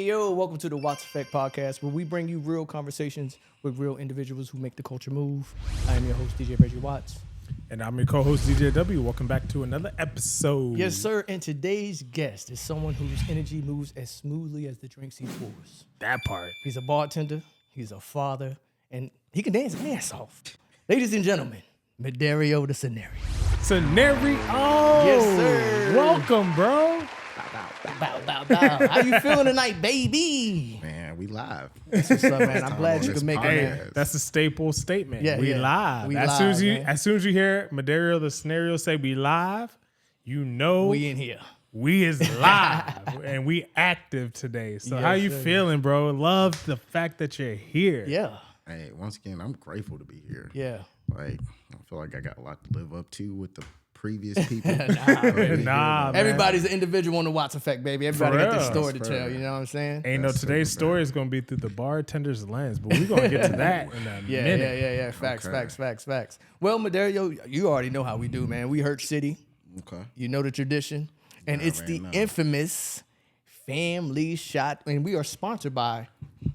yo, welcome to the Wattz Effect Podcast, where we bring you real conversations with real individuals who make the culture move. I am your host, DJ Reggie Wattz. And I'm your co-host, DJ W. Welcome back to another episode. Yes, sir. And today's guest is someone whose energy moves as smoothly as the drinks he pours. That part. He's a bartender, he's a father, and he can dance his ass off. Ladies and gentlemen, Mederio ThaSenario. Scenario. Yes, sir. Welcome, bro. Bow, bow, bow. How you feeling tonight, baby? Man, we live. That's what's up, man. I'm glad you could make it, man. Hey, that's a staple statement. Yeah, we yeah. live. We as live, soon as you hear Mederio ThaSenario say we live, you know We in here. we is live and we active today. So Yes, how you sir. feeling, bro? Love the fact that you're here. Yeah. Hey, once again, I'm grateful to be here. Yeah. Like, I feel like I got a lot to live up to with the previous people. Nah, man. Everybody's an individual on the Wattz Effect, baby. Everybody got their real. story to For tell. real. You know what I'm saying? Ain't no That's today's super story is gonna be through the bartender's lens, but we're gonna get to that in a Yeah, minute. yeah. Facts, Okay. facts. Well, Mederio, you already know how we do, man. We Hurt City. Okay. You know the tradition. And I it's already the know. infamous family shot. And we are sponsored by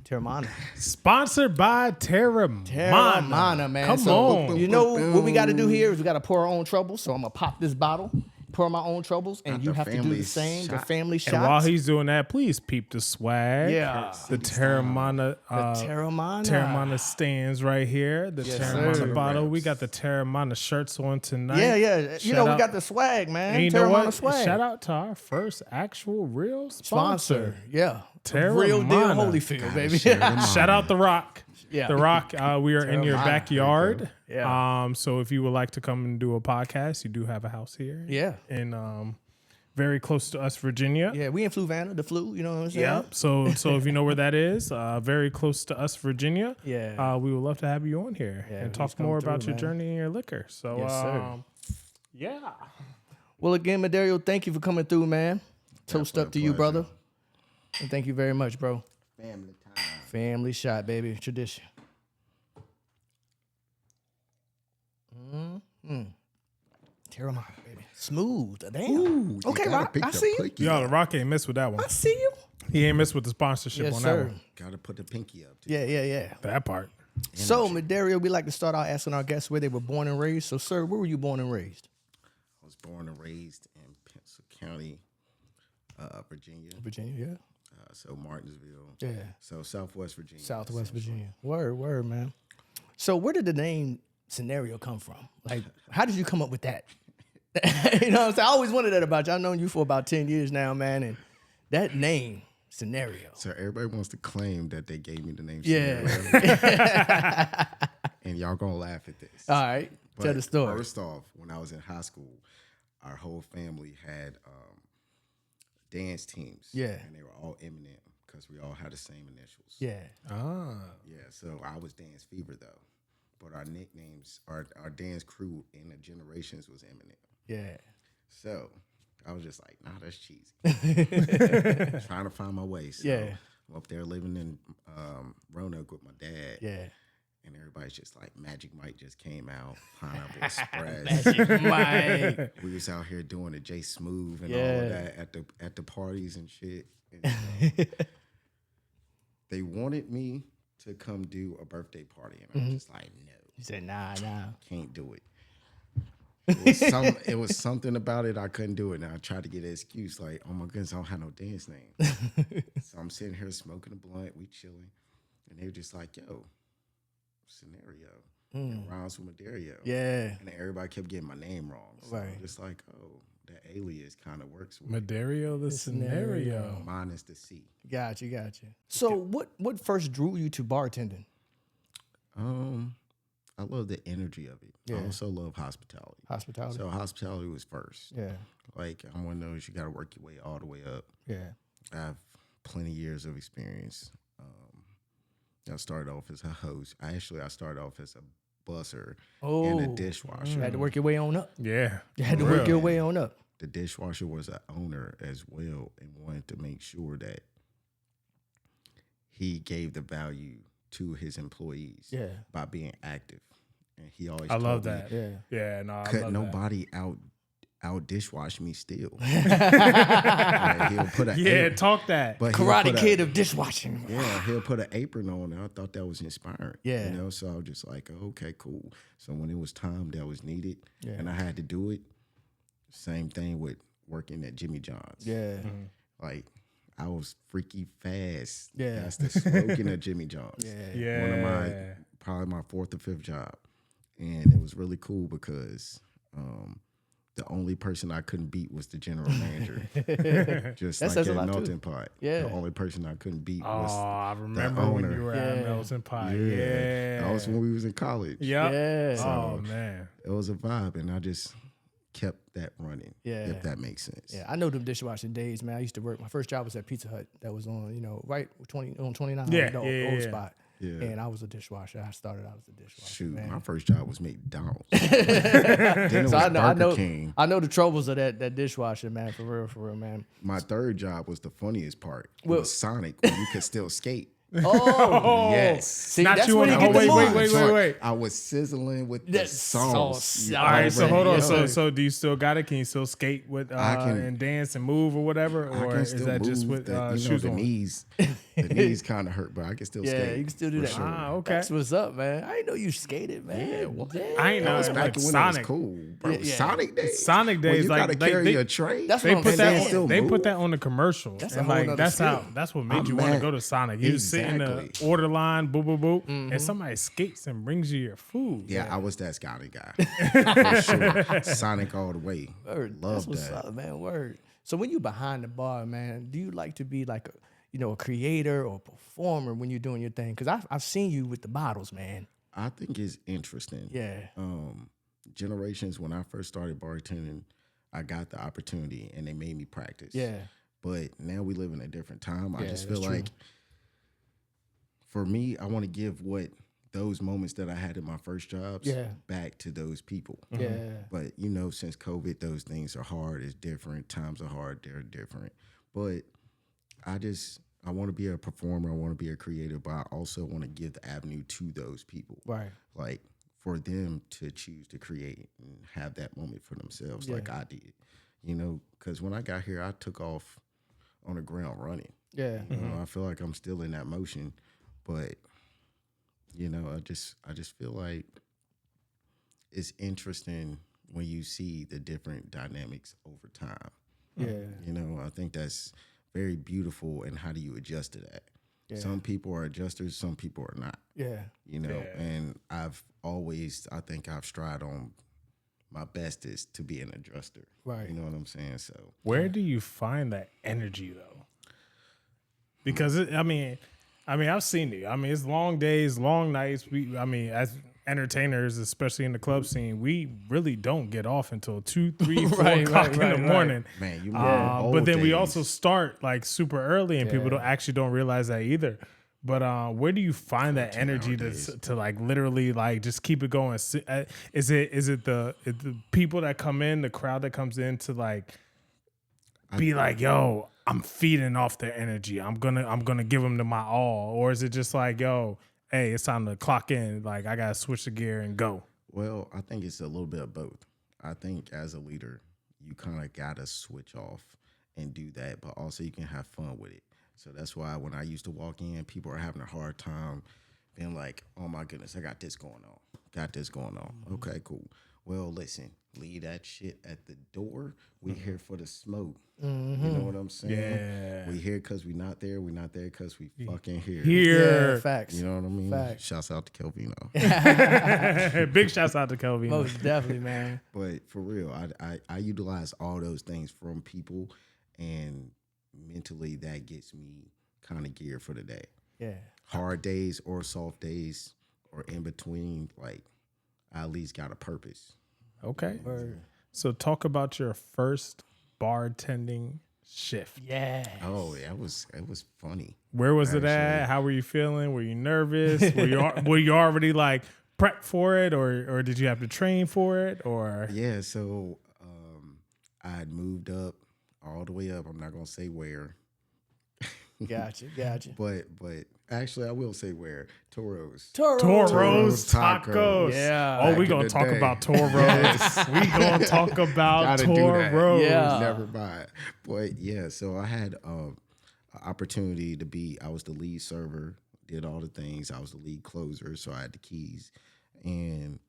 Terramana. Sponsored by Terramana. Terramana, man. Come so, on. You know what we got to do here is we got to pour our own troubles. So I'm going to pop this bottle, pour my own troubles, and Not you the have to do the family same. The shot. family And shots. while he's doing that, please peep the swag. Yeah. The Terramana. Terramana stands right here. The Yes, Terramana sir. bottle. We got the Terramana shirts on tonight. Yeah. You Shout know, we out- got the swag, man. And you know Terramana what? swag. Shout out to our first actual real Sponsor. Yeah. Terramana. Real deal Holyfield, baby. Shout out The Rock. Yeah. The Rock, we are in your Terramana. backyard. Yeah. So if you would like to come and do a podcast, you do have a house here. Yeah. In very close to us, Virginia. Yeah, we in Fluvanna, the flu, you know what I'm saying? Yep. So if you know where that is, very close to us, Virginia. Yeah. We would love to have you on here Yeah, and please talk come more through, about your man. journey and your liquor. So Yes, sir. yeah. Well, again, Mederio, thank you for coming through, man. Toast up to you, pleasure. brother. And thank you very much, bro. Family time. Family shot, baby. Tradition. Terramana, baby. Smooth. Damn. Ooh, Okay, Rock, I see you. Yo, The Rock ain't missed with that one. I see you. He ain't missed with the sponsorship Yes, on sir. that one. Gotta put the pinky up. Yeah. That part. So, Mederio, we like to start out asking our guests where they were born and raised. So, sir, where were you born and raised? I was born and raised in Pencil County, Virginia. Virginia, So Martinsville. yeah. So Southwest Virginia. Southwest Virginia. Word, man. So where did the name Scenario come from? Like, how did you come up with that? You know what I'm saying? I always wondered that about you. I've known you for about 10 years now, man. And that name, Scenario. So everybody wants to claim that they gave me the name. Yeah. Scenario. And y'all gonna laugh at this. All right. Tell But the story. First off, when I was in high school, our whole family had dance teams. Yeah. And they were all eminent because we all had the same initials. Yeah. Yeah, so I was Dance Fever though. But our nicknames, our dance crew in the generations was eminent. Yeah. So I was just like, nah, that's cheesy. Trying to find my way. So Yeah. I'm up there living in Roanoke with my dad. Yeah. And everybody's just like, Magic Mike just came out, Pineapple Express. Magic Mike. We was out here doing the J Smooth and Yeah. all of that at the parties and shit. And, they wanted me to come do a birthday party, and I was just like, no, He said, nah. can't do it. It was something about it I couldn't do it, and I tried to get an excuse like, oh my goodness, I don't have no dance name. So I'm sitting here smoking a blunt, we chilling, and they were just like, yo, Scenario. It rhymes with Mederio. Yeah. And then everybody kept getting my name wrong. So Right. I'm just like, oh, that alias kind of works with Mederio ThaSenario. mine is the C. Got you. So what first drew you to bartending? I love the energy of it. Yeah. I also love hospitality. Hospitality. So hospitality was first. Yeah. Like, I'm one of those, you got to work your way all the way up. Yeah. I have plenty of years of experience. I started off as a host. I started off as a busser and a dishwasher. You had to work your way on up. Yeah. You had to for work real. your way on up. The dishwasher was an owner as well and wanted to make sure that he gave the value to his employees by being active. And he always I love told me, that. Yeah. Yeah, no, I cut love nobody out dishwash me still. Like, he'll put a talk that. but Karate Kid of dishwashing. Yeah, he'll put an apron on, and I thought that was inspiring. Yeah. You know, so I was just like, okay, cool. So when it was time that was needed, and I had to do it, same thing with working at Jimmy John's. Yeah. Like, I was freaky fast. Yeah. That's the slogan of Jimmy John's. Yeah. One of probably my fourth or fifth job. And it was really cool because the only person I couldn't beat was the general manager. Just that like says a at lot, Melting Pot. Yeah. The only person I couldn't beat was I the remember owner. when you were at Melting Pot. Yeah. That was when we was in college. Yep. Yeah. Oh, man. It was a vibe, and I just kept that running, if that makes sense. Yeah, I know them dishwashing days, man. I used to work. My first job was at Pizza Hut. That was on, right on 29, the old spot. Yeah. And I was a dishwasher. I started out as a dishwasher. Shoot, man. my first job was McDonald's. Then it was Burger King. I know the troubles of that dishwasher, man. For real, man. My third job was the funniest part. It was Sonic, where you could still skate. Oh, yes. See, Not that's you when on you the get the wait. I was sizzling with the That sauce. sauce. You All right, so hold on. Yes, So do you still got it? Can you still skate with and dance and move or whatever? Or is that just with shoes the on? knees? The knees kind of hurt, but I can still skate. Yeah, you can still do that. Sure. Okay. That's what's up, man. I didn't know you skated, man. Yeah, well, I ain't know. That was Like back when Sonic. it was cool, bro. Yeah. Sonic days. Sonic When days, you like, gotta carry a tray. That's They what put I'm that. saying. They put that on the commercial. That's a and whole like nother skill. that's what made you want to go to Sonic. You sit in the Exactly. order line, boop boop boop, and somebody skates and brings you your food. Yeah, I was that Scotty guy. For sure. Sonic all the way. Word. Love That's what's that. up, man. Word. So when you behind the bar, man, do you like to be like a creator or performer when you're doing your thing? Because I've seen you with the bottles, man. I think it's interesting. Yeah. Generations, when I first started bartending, I got the opportunity and they made me practice. Yeah. But now we live in a different time. I Yeah, just feel that's true. like, for me, I want to give what those moments that I had in my first jobs back to those people. Yeah. But, since COVID, those things are hard. It's different. Times are hard. They're different. But I want to be a performer. I want to be a creator, but I also want to give the avenue to those people. Right. Like, for them to choose to create and have that moment for themselves like I did. Because when I got here, I took off on the ground running. Yeah. I feel like I'm still in that motion, but I just feel like it's interesting when you see the different dynamics over time. Yeah. I think that's very beautiful. And how do you adjust to that? Yeah. Some people are adjusters, some people are not. Yeah. And I think I've strived on my bestest to be an adjuster. Right. You know what I'm saying? So Where do you find that energy though? Because I've seen it. It's long days, long nights. As entertainers, especially in the club scene, we really don't get off until 2, 3, 4 o'clock in the morning. Man, you but then we also start like super early, and people don't realize that either. But where do you find that energy to like literally like just keep it going? Is it the people that come in, the crowd that comes in to like be like, yo, I'm feeding off their energy. I'm gonna give them to my all, or is it just like, yo, hey, it's time to clock in. Like I gotta switch the gear and go. Well, I think it's a little bit of both. I think as a leader, you kind of gotta switch off and do that, but also you can have fun with it. So that's why when I used to walk in, people are having a hard time being like, oh my goodness, I got this going on. Mm-hmm. Okay, cool. Well, listen, leave that shit at the door. We here for the smoke. Mm-hmm. You know what I'm saying? Yeah. We here because we not there. We not there because we fucking here. Yeah, facts. You know what I mean? Facts. Shouts out to Kelvino. Big shouts out to Kelvin. Most definitely, man. But for real, I utilize all those things from people, and mentally that gets me kind of geared for the day. Yeah. Hard days or soft days or in between, like I at least got a purpose. Okay. So talk about your first bartending shift. Yeah. Oh, yeah, it was funny. Where was it at? How were you feeling? Were you nervous? Were you already like prepped for it, or did you have to train for it? Or Yeah, so I had moved up all the way up. I'm not gonna say where. Gotcha. But actually, I will say where Toro's Tacos. Yeah. Oh, we Back in gonna the talk day. about Toros. We gonna talk about Gotta do that. Toros. Yeah. Never mind. But yeah, so I had an opportunity to be. I was the lead server, did all the things. I was the lead closer, so I had the keys, and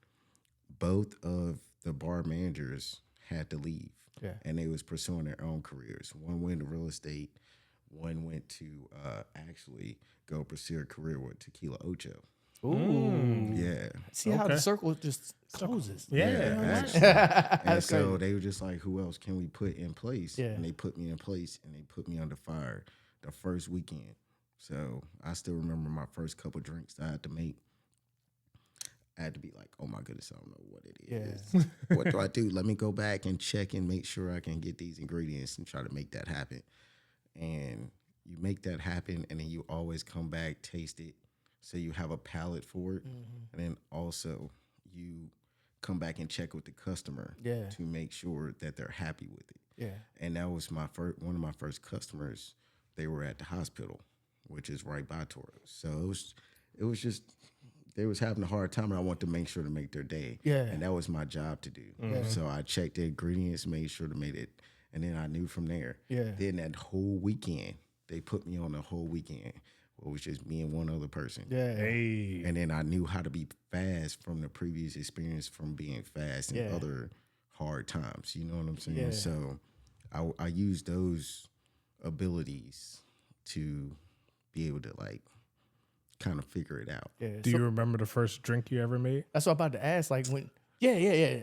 both of the bar managers had to leave. Yeah. And they was pursuing their own careers. One went to real estate. One went to actually go pursue a career with Tequila Ocho. Ooh. Yeah. See how the circle just closes. Yeah. Actually. And so they were just like, who else can we put in place? Yeah. And they put me in place, and they put me under fire the first weekend. So I still remember my first couple drinks that I had to make. I had to be like, oh my goodness, I don't know what it is. Yeah. What do I do? Let me go back and check and make sure I can get these ingredients and try to make that happen. And you make that happen, and then you always come back, taste it, so you have a palate for it. And then also you come back and check with the customer to make sure that they're happy with it. Yeah. And that was my one of my first customers. They were at the hospital, which is right by Toros. So it was just they was having a hard time, and I wanted to make sure to make their day. Yeah. And that was my job to do. So I checked the ingredients, made sure to make it, and then I knew from there. Yeah. Then that whole weekend, they put me on the whole weekend. It was just me and one other person. Yeah. Hey. And then I knew how to be fast from the previous experience from being fast in other hard times. You know what I'm saying? Yeah. So I used those abilities to be able to like kind of figure it out. Yeah. Do you remember the first drink you ever made? That's what I'm about to ask. Like when, yeah.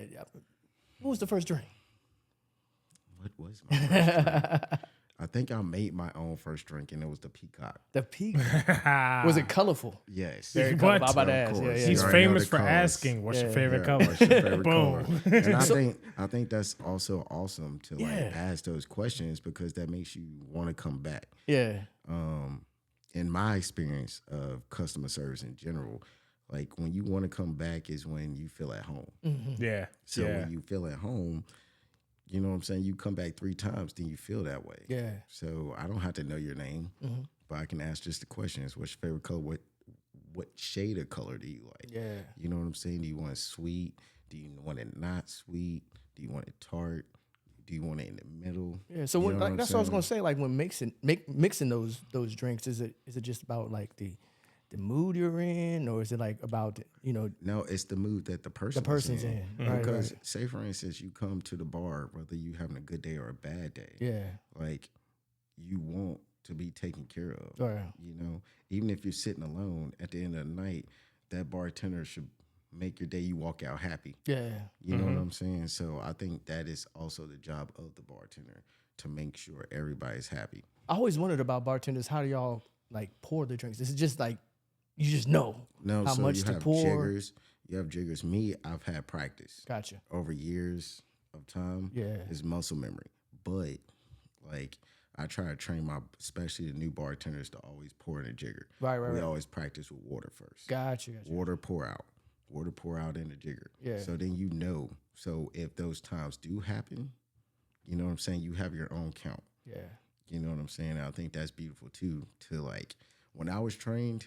What was the first drink? What was my first drink? I think I made my own first drink, and it was the Peacock. The peak. Was it colorful? Yes. Very What? colorful. I'm about to Of ask. course. Yeah. He's You already know famous the for colors. asking, what's your favorite color? What's your favorite Boom. color? And I think that's also awesome to like Yeah. ask those questions, because that makes you want to come back. Yeah. In my experience of customer service in general, like when you want to come back is when you feel at home. Yeah. So when you feel at home, you know what I'm saying? You come back 3 times, then you feel that way. Yeah. So I don't have to know your name, but I can ask just the questions. What's your favorite color? What shade of color do you like? Yeah. You know what I'm saying? Do you want it sweet? Do you want it not sweet? Do you want it tart? Do you want it in the middle? Yeah. So You when, know like, what that's I'm what I was saying? gonna say. Like when mixing those drinks, is it just about like the mood you're in, or is it like about No, it's the mood that the person's in? Right, Because right. say for instance, you come to the bar, whether you having a good day or a bad day. Yeah. Like you want to be taken care of. Right. You know, even if you're sitting alone, at the end of the night, that bartender should make your day. You walk out happy. Yeah. You know what I'm saying? So I think that is also the job of the bartender, to make sure everybody's happy. I always wondered about bartenders. How do y'all like pour the drinks? Is it just like you just know No, how so much you to have pour? jiggers. You have jiggers. Me, I've had practice Gotcha. over years of time. Yeah. It's muscle memory. But like I try to train especially the new bartenders to always pour in a jigger. Right. We always practice with water first. Gotcha. Water pour out. Water pour out in the jigger. Yeah. So then you know. So if those times do happen, you know what I'm saying? You have your own count. Yeah. You know what I'm saying? I think that's beautiful too. To like when I was trained,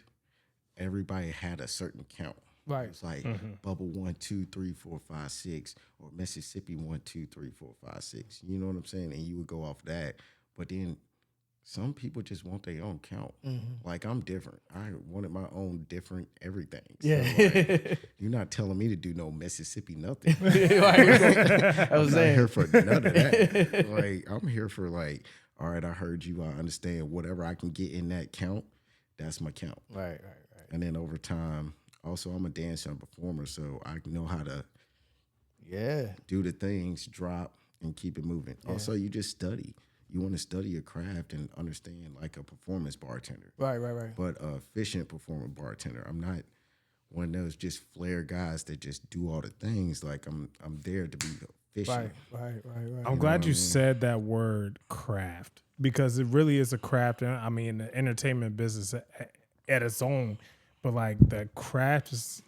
everybody had a certain count. Right. It's like bubble 1, 2, 3, 4, 5, 6, or Mississippi 1, 2, 3, 4, 5, 6. You know what I'm saying? And you would go off that. But then some people just want their own count. Like I'm different. I wanted my own different everything. So Yeah. like, you're not telling me to do no Mississippi nothing. I was I'm not saying. here for none of that. Like I'm here for like, all right, I heard you. I understand whatever I can get in that count. That's my count. Right. And then over time, also I'm a dancer and performer, so I know how to Yeah. do the things, drop, and keep it moving. Also, you just study. You want to study your craft and understand like a performance bartender. Right. But a efficient performer bartender. I'm not one of those just flair guys that just do all the things. Like I'm there to be efficient. Right. I'm glad you said that word craft, because it really is a craft. I mean, the entertainment business at its own, but like the craft is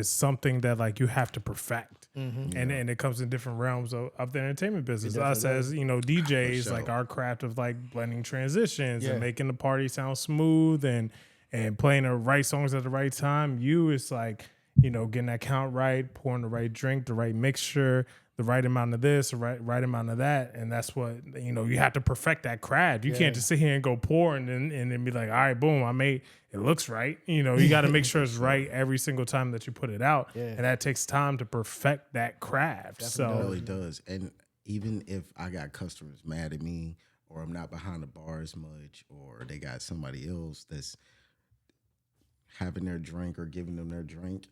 something that like you have to perfect. and it comes in different realms of the entertainment business. Us as DJs, sure. like our craft of like blending transitions Yeah. and making the party sound smooth and playing the right songs at the right time. It's like getting that count right, pouring the right drink, the right mixture, the right amount of this, the right amount of that, and that's what you have to perfect that craft. You can't just sit here and go pour and then be like, all right, boom, I made it looks right. You got to make sure it's right every single time that you put it out, and that takes time to perfect that craft. It really does. And even if I got customers mad at me, or I'm not behind the bar as much, or they got somebody else that's having their drink or giving them their drink,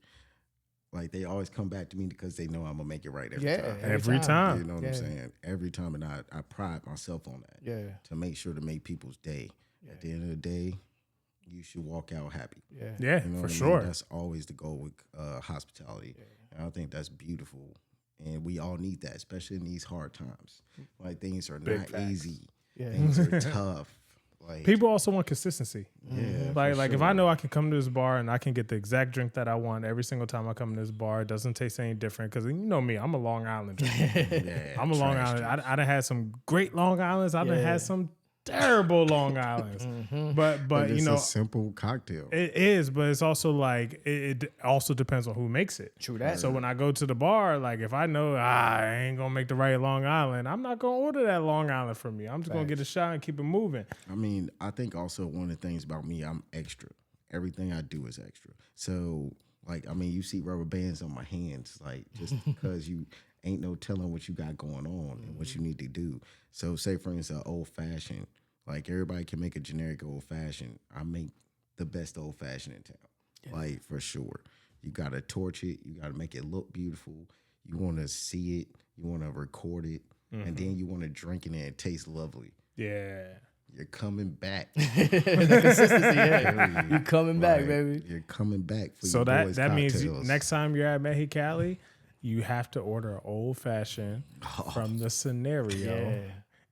like they always come back to me because they know I'm gonna make it right every time. Every time. You know what I'm saying? Every time, and I pride myself on that. Yeah. To make sure to make people's day. At the end of the day, you should walk out happy. Yeah, You know for what I sure. mean? That's always the goal with hospitality. And I think that's beautiful. And we all need that, especially in these hard times. Like things are not easy. Things are tough. Like People also want consistency. yeah, Like if I know I can come to this bar and I can get the exact drink that I want every single time I come to this bar, it doesn't taste any different because me, I'm a Long Island drinker. I'm a Long Island. I done had some great Long Islands. I done had some terrible Long Islands. But it's a simple cocktail. it is, but it's also like it also depends on who makes it. True that. So when I go to the bar, like if I know I ain't gonna make the right Long Island, I'm not gonna order that Long Island from me. I'm just gonna get a shot and keep it moving. I mean, I think also one of the things about me, I'm extra. Everything I do is extra. So, like, I mean, you see rubber bands on my hands, like, just because you ain't no telling what you got going on and what you need to do. So, say, for instance, old fashioned, like, everybody can make a generic old fashioned. I make the best old fashioned in town, like, for sure. You got to torch it. You got to make it look beautiful. You want to see it. You want to record it. And then you want to drink it and it tastes lovely. Yeah. You're coming back. Consistency, You're coming back, baby. You're coming back for So your boys' that means cocktails. next time you're at Mexicali, you have to order an old fashioned from the scenario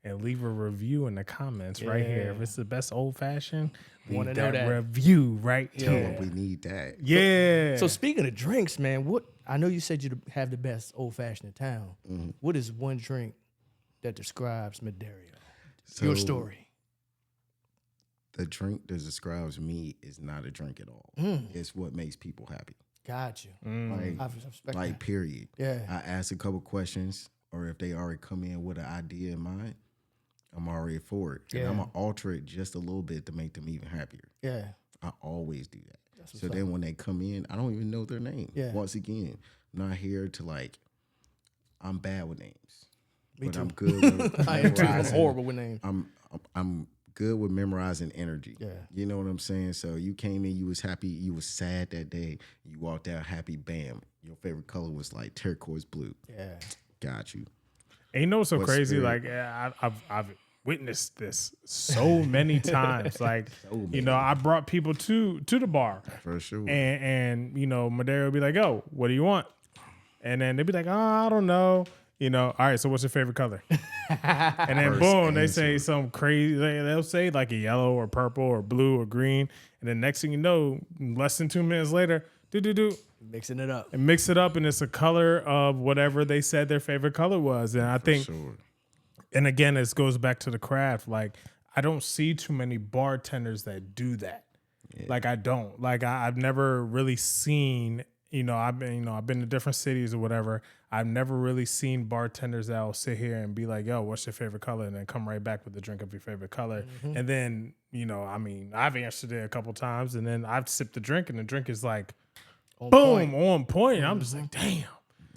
and leave a review in the comments right here. If it's the best old fashioned, leave that review right here. We need that. Yeah. So speaking of drinks, man, I know you said you have the best old fashioned in town. What is one drink that describes Mederio? Your story. The drink that describes me is not a drink at all. It's what makes people happy. Got you. Like, I respect like that. period. Yeah. I ask a couple questions, or if they already come in with an idea in mind, I'm already for it. And I'm going to alter it just a little bit to make them even happier. Yeah. I always do that. So then when they come in, I don't even know their name. Yeah. Once again, I'm not here to I'm bad with names. Me but too. I'm good with I am too. I'm memorizing. horrible with names. I'm good with memorizing energy. Yeah. You know what I'm saying? So you came in, you was happy, you was sad that day. You walked out happy, bam. Your favorite color was like turquoise blue. Yeah. Got you. And you know what's so What's crazy? spirit? Like I've witnessed this so many times. Like I brought people to the bar. For sure. And Mederio would be like, "Oh, what do you want?" And then they'd be like, "Oh, I don't know." All right, so what's your favorite color? And then First boom, they answer. say some crazy. They'll say like a yellow or purple or blue or green, and then next thing you know, less than 2 minutes later, Mixing it up. and mix it up, and it's a color of whatever they said their favorite color was. And I think, Sure. and again, this goes back to the craft. Like I don't see too many bartenders that do that. Like I don't. Like I've never really seen. I've been to different cities or whatever. I've never really seen bartenders that will sit here and be like, "Yo, what's your favorite color?" and then come right back with the drink of your favorite color. And then, I've answered it a couple times, and then I've sipped the drink, and the drink is like, on point. I'm just like, damn.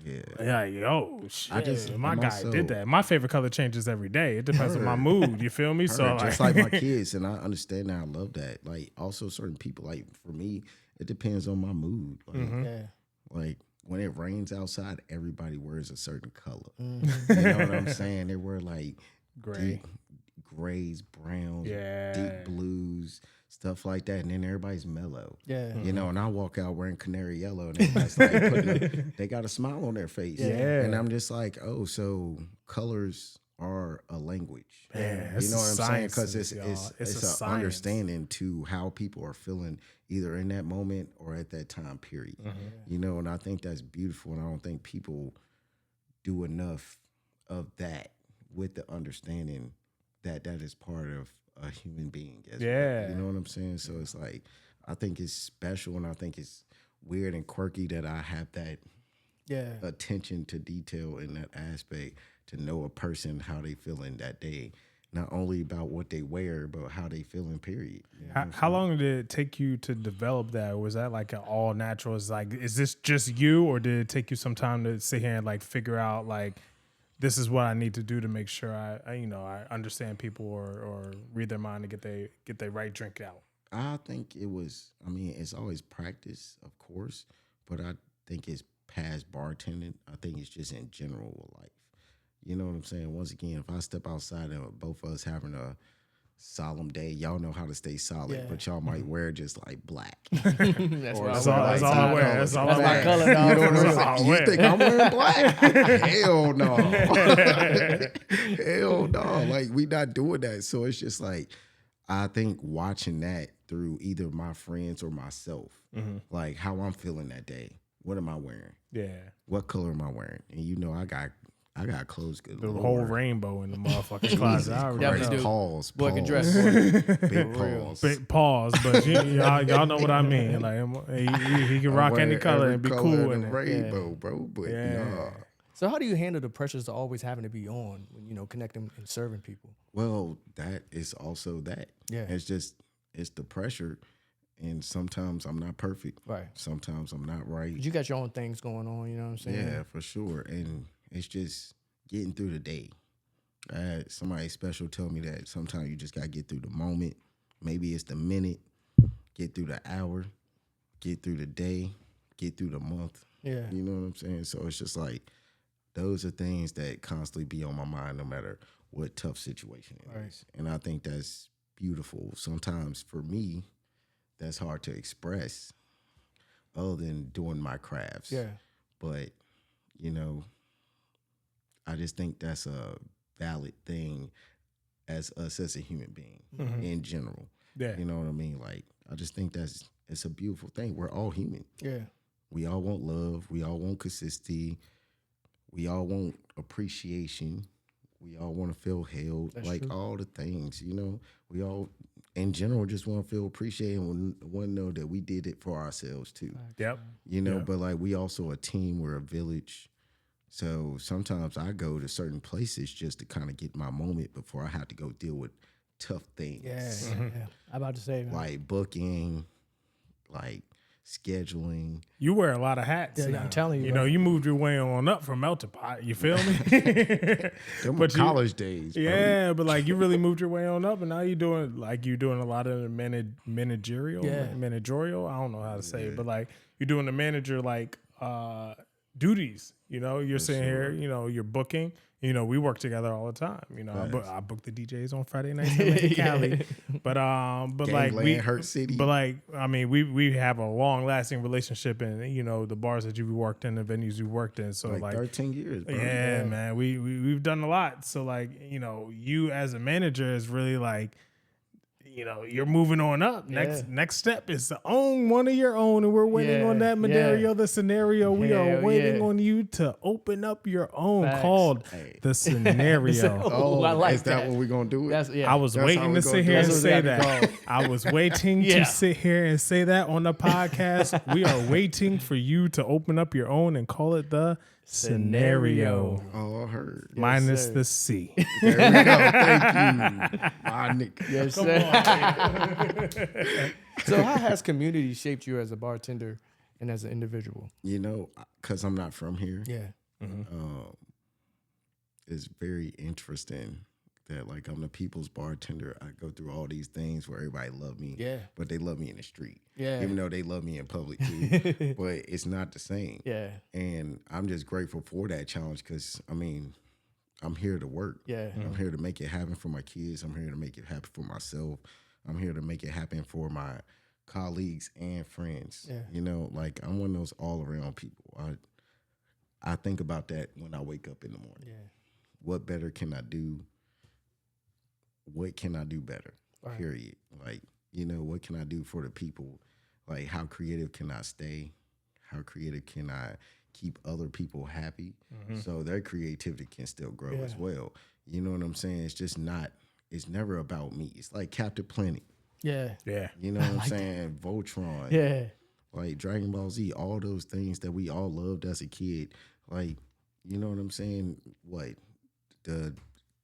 Yeah, yo, shit. My guy also- did that. My favorite color changes every day. It depends on my mood. You feel me? So Just like my kids, and I understand that. I love that. Like also certain people, like for me, it depends on my mood. Like, like when it rains outside, everybody wears a certain color. You know what I'm saying? They wear like Gray. deep grays, browns, Yeah. deep blues, stuff like that. And then everybody's mellow. Yeah. You know, and I walk out wearing canary yellow, and everybody's like they got a smile on their face. Yeah. And I'm just like, oh, so colors are a language. Yeah, You know what I'm saying? Because science, it's y'all. It's a an science. understanding to how people are feeling either in that moment or at that time period. You know, and I think that's beautiful. And I don't think people do enough of that with the understanding that that is part of a human being as well. You know what I'm saying? So it's like, I think it's special, and I think it's weird and quirky that I have that attention to detail in that aspect, to know a person, how they feeling that day. Not only about what they wear, but how they feeling, period. How long did it take you to develop that? Was that like an all natural? Is this just you, or did it take you some time to sit here and like figure out like, this is what I need to do to make sure I understand people or read their mind to get their right drink out? I think it was, I mean, it's always practice, of course, but I think it's past bartending. I think it's just in general with life. You know what I'm saying? Once again, if I step outside and both of us having a solemn day, y'all know how to stay solid, but y'all might wear just like black. That's all I wear. That's all I my wear. color, dog. You know what I'm saying? You think I'm wearing black? Hell no. Hell no. Like, we not doing that. So it's just like, I think watching that through either my friends or myself, like how I'm feeling that day. What am I wearing? Yeah. What color am I wearing? And you know, I got clothes good. The whole rainbow in the motherfucking closet. I already Definitely know. do. Pause. Boy can dress. Big pause. Big pause, but y'all know what I mean. Like he can rock any color and be cool in the it. rainbow, bro. But nah. So how do you handle the pressures of always having to be on when, you know, connecting and serving people? Well, that is also that. Yeah. It's the pressure. And sometimes I'm not perfect. Right. Sometimes I'm not right. But you got your own things going on, you know what I'm saying? Yeah, for sure. And it's just getting through the day. I had somebody special tell me that sometimes you just got to get through the moment. Maybe it's the minute, get through the hour, get through the day, get through the month. Yeah. You know what I'm saying? So it's just like, those are things that constantly be on my mind no matter what tough situation it is. And I think that's beautiful. Sometimes for me, that's hard to express other than doing my crafts. Yeah. But, you know, I just think that's a valid thing as us as a human being in general. Yeah. You know what I mean? Like, I just think it's a beautiful thing. We're all human. Yeah. We all want love. We all want consistency. We all want appreciation. We all want to feel held. That's like true. All the things, you know. We all, in general, just want to feel appreciated and want to know that we did it for ourselves too. Yep. You know, but like, we also a team. We're a village. So sometimes I go to certain places just to kind of get my moment before I have to go deal with tough things. Yeah. I'm about to say, man. Like booking, like scheduling. You wear a lot of hats. Yeah, now. I'm telling you. You know, you moved your way on up from Melted Pot. You feel me? Them were college days. Bro. Yeah, but like you really moved your way on up, and now you're doing a lot of the managerial. I don't know how to say it, but like you're doing the manager like duties. You know, you're sitting here. You know, you're booking. You know, we work together all the time. You know, I book the DJs on Friday nights in Cali, but like we Hurt City. But like, I mean, we have a long lasting relationship in, you know, the bars that you've worked in, the venues you worked in. So like 13 years, bro. Yeah, man, we've done a lot. So like, you know, you as a manager is really like, you know, you're moving on up. Next step is to own one of your own, and we're waiting on that Mederio ThaSenario. We are waiting on you to open up your own called ThaSenario. I like is that what we're gonna do? I was waiting to sit here and say that. I was waiting to sit here and say that on the podcast. We are waiting for you to open up your own and call it the Scenario. Oh, I heard. Minus the C. There we go. Thank you, my nigga. Yes, sir. So how has community shaped you as a bartender and as an individual? You know, because I'm not from here. Yeah. It's very interesting that like I'm the people's bartender. I go through all these things where everybody love me. Yeah. But they love me in the street. Yeah. Even though they love me in public too. But it's not the same. Yeah. And I'm just grateful for that challenge because, I mean, I'm here to work. Yeah. I'm here to make it happen for my kids. I'm here to make it happen for myself. I'm here to make it happen for my colleagues and friends. Yeah. You know, like I'm one of those all around people. I think about that when I wake up in the morning. Yeah. What better can I do? What can I do better? Right. Period. Like, you know, what can I do for the people? Like, how creative can I stay? How creative can I keep other people happy, so their creativity can still grow as well. You know what I'm saying? It's just not. It's never about me. It's like Captain Planet. Yeah. You know what I'm saying? Voltron. Yeah. Like Dragon Ball Z. All those things that we all loved as a kid. Like, you know what I'm saying? What the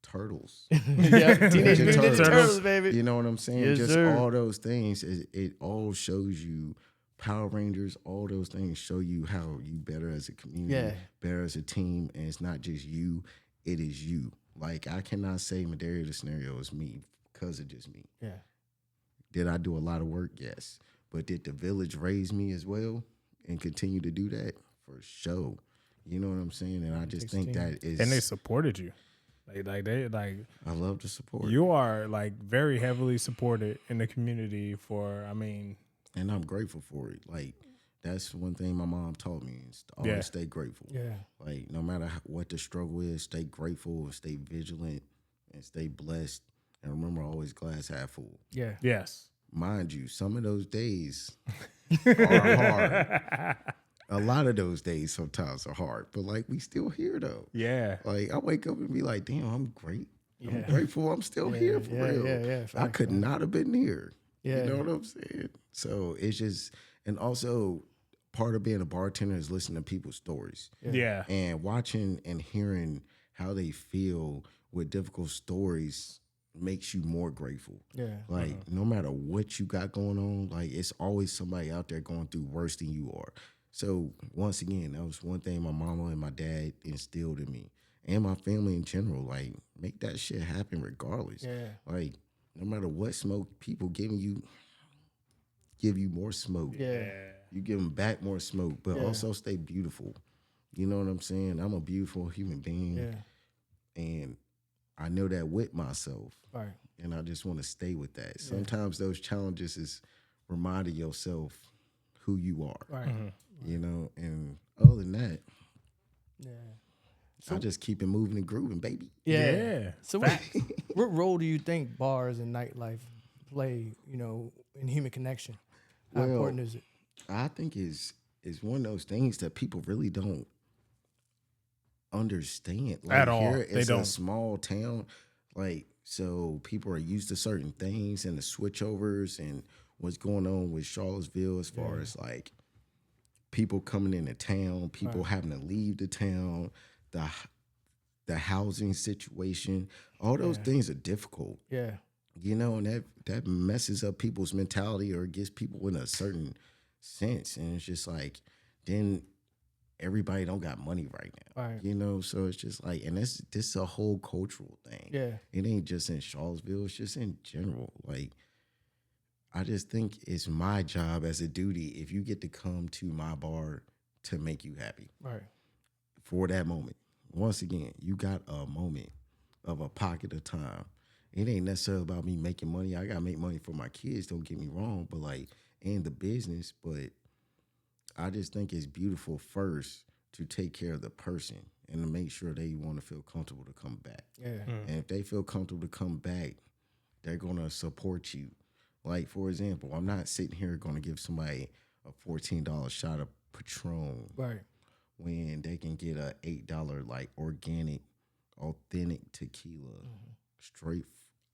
Turtles. Yeah. Teenage Mutant Ninja Turtles, baby. You know what I'm saying? Yes, Just sir. all those things. It all shows you. Power Rangers, all those things show you how you better as a community, better as a team, and it's not just you, it is you. Like, I cannot say Mederio ThaSenario is me because of just me. Yeah. Did I do a lot of work? Yes. But did the village raise me as well and continue to do that? For sure. You know what I'm saying? And I just think that is... And they supported you. They I love the support. You are, like, very heavily supported in the community for, And I'm grateful for it. Like, that's one thing my mom taught me is to always stay grateful. Yeah. Like, no matter what the struggle is, stay grateful and stay vigilant and stay blessed. And remember, always glass half full. Yeah. Yes. Mind you, some of those days are hard. A lot of those days sometimes are hard. But, like, we still here, though. Yeah. Like, I wake up and be like, damn, I'm great. I'm grateful I'm still here for real. Yeah. I could not have been here. Yeah. You know what I'm saying? So it's just, and also part of being a bartender is listening to people's stories. Yeah. And watching and hearing how they feel with difficult stories makes you more grateful. Yeah. Like, no matter what you got going on, like, it's always somebody out there going through worse than you are. So once again, that was one thing my mama and my dad instilled in me and my family in general. Like, make that shit happen regardless. Yeah. Like, no matter what smoke people give you more smoke. Yeah. You give them back more smoke, but also stay beautiful. You know what I'm saying? I'm a beautiful human being. Yeah. And I know that with myself. Right. And I just want to stay with that. Sometimes those challenges is reminding yourself who you are. Right. You know, and other than that, So, I just keep it moving and grooving, baby. Yeah. So what role do you think bars and nightlife play, in human connection? How important is it? I think is one of those things that people really don't understand. Like, at all. Here They it's don't. a small town, like, so people are used to certain things and the switchovers and what's going on with Charlottesville as far as like people coming into town, people having to leave the town, the housing situation, all those things are difficult. Yeah. And that messes up people's mentality or gets people in a certain sense. And it's just like, then everybody don't got money right now. Right. So it's just like, and this is a whole cultural thing. Yeah. It ain't just in Charlottesville, it's just in general. Like, I just think it's my job as a duty, if you get to come to my bar, to make you happy. Right. For that moment. Once again, you got a moment of a pocket of time. It ain't necessarily about me making money. I got to make money for my kids, don't get me wrong, but like, and the business, but I just think it's beautiful first to take care of the person and to make sure they want to feel comfortable to come back. Yeah. And if they feel comfortable to come back, they're going to support you. Like, for example, I'm not sitting here going to give somebody a $14 shot of Patron. Right. When they can get a $8 like organic, authentic tequila, straight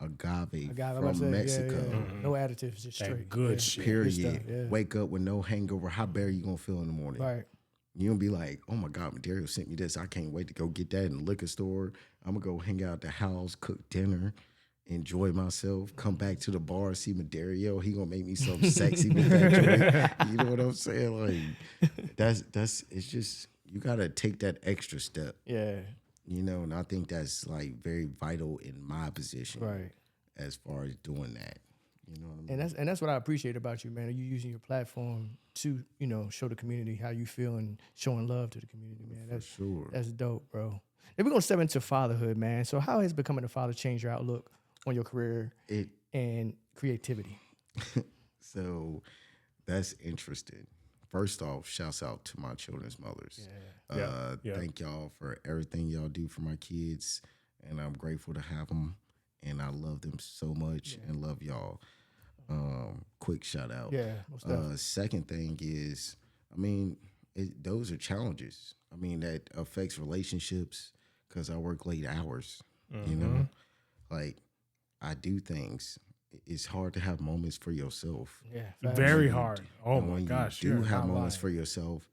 agave from Mexico. No additives, just That straight. good shit. Period. Good stuff, yeah. Wake up with no hangover. How bad are you gonna feel in the morning? Right. You gonna be like, oh my God, Mederio sent me this. I can't wait to go get that in the liquor store. I'm gonna go hang out at the house, cook dinner, enjoy myself, come back to the bar, see Mederio. He gonna make me something sexy with that joint. You know what I'm saying? Like, that's it's just, you gotta take that extra step. Yeah. And I think that's like very vital in my position. Right. As far as doing that. You know what I mean? And that's what I appreciate about you, man. You using your platform to, show the community how you feel and showing love to the community, man. That's sure. That's dope, bro. Then we're gonna step into fatherhood, man. So how has becoming a father changed your outlook on your career and creativity? So that's interesting. First off, shouts out to my children's mothers. Thank y'all for everything y'all do for my kids, and I'm grateful to have them, and I love them so much and love y'all. Quick shout out. Yeah. Most definitely. Second thing is, I mean, those are challenges. I mean, that affects relationships because I work late hours. You know, like I do things. It's hard to have moments for yourself. Yeah. Very hard. Oh And my when gosh. you do You're have not moments lying. for yourself,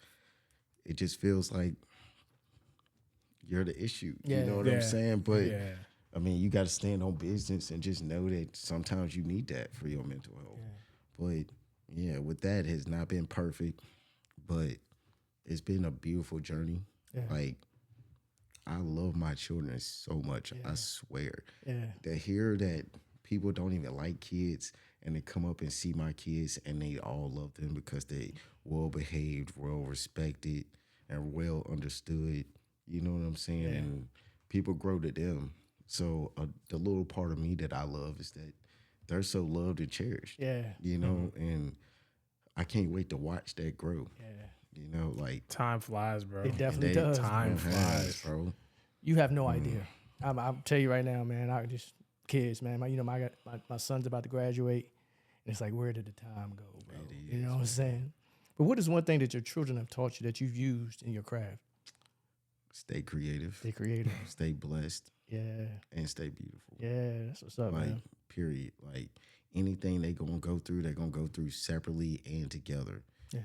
it just feels like you're the issue. Yeah. You know what Yeah. I'm saying? But Yeah. I mean, you got to stand on business and just know that sometimes you need that for your mental health. But yeah, with that, it has not been perfect, but it's been a beautiful journey. Yeah. Like, I love my children so much. I swear. Yeah. To hear that people don't even like kids and they come up and see my kids and they all love them because they well behaved, well respected, and well understood. You know what I'm saying? Yeah. And people grow to them. So the little part of me that I love is that they're so loved and cherished. Yeah. You know, and I can't wait to watch that grow. Yeah. You know, like Time flies, bro. It definitely they- does. Time flies. bro. You have no idea. I'll tell you right now, man. I just kids, man. My son's about to graduate, and it's like, where did the time go, bro? It You know is, what I'm saying? But what is one thing that your children have taught you that you've used in your craft? Stay creative, Stay creative. stay blessed, Yeah, and stay beautiful. yeah. That's what's up, Like, man. period. Like, anything they're going to go through separately and together. Yeah,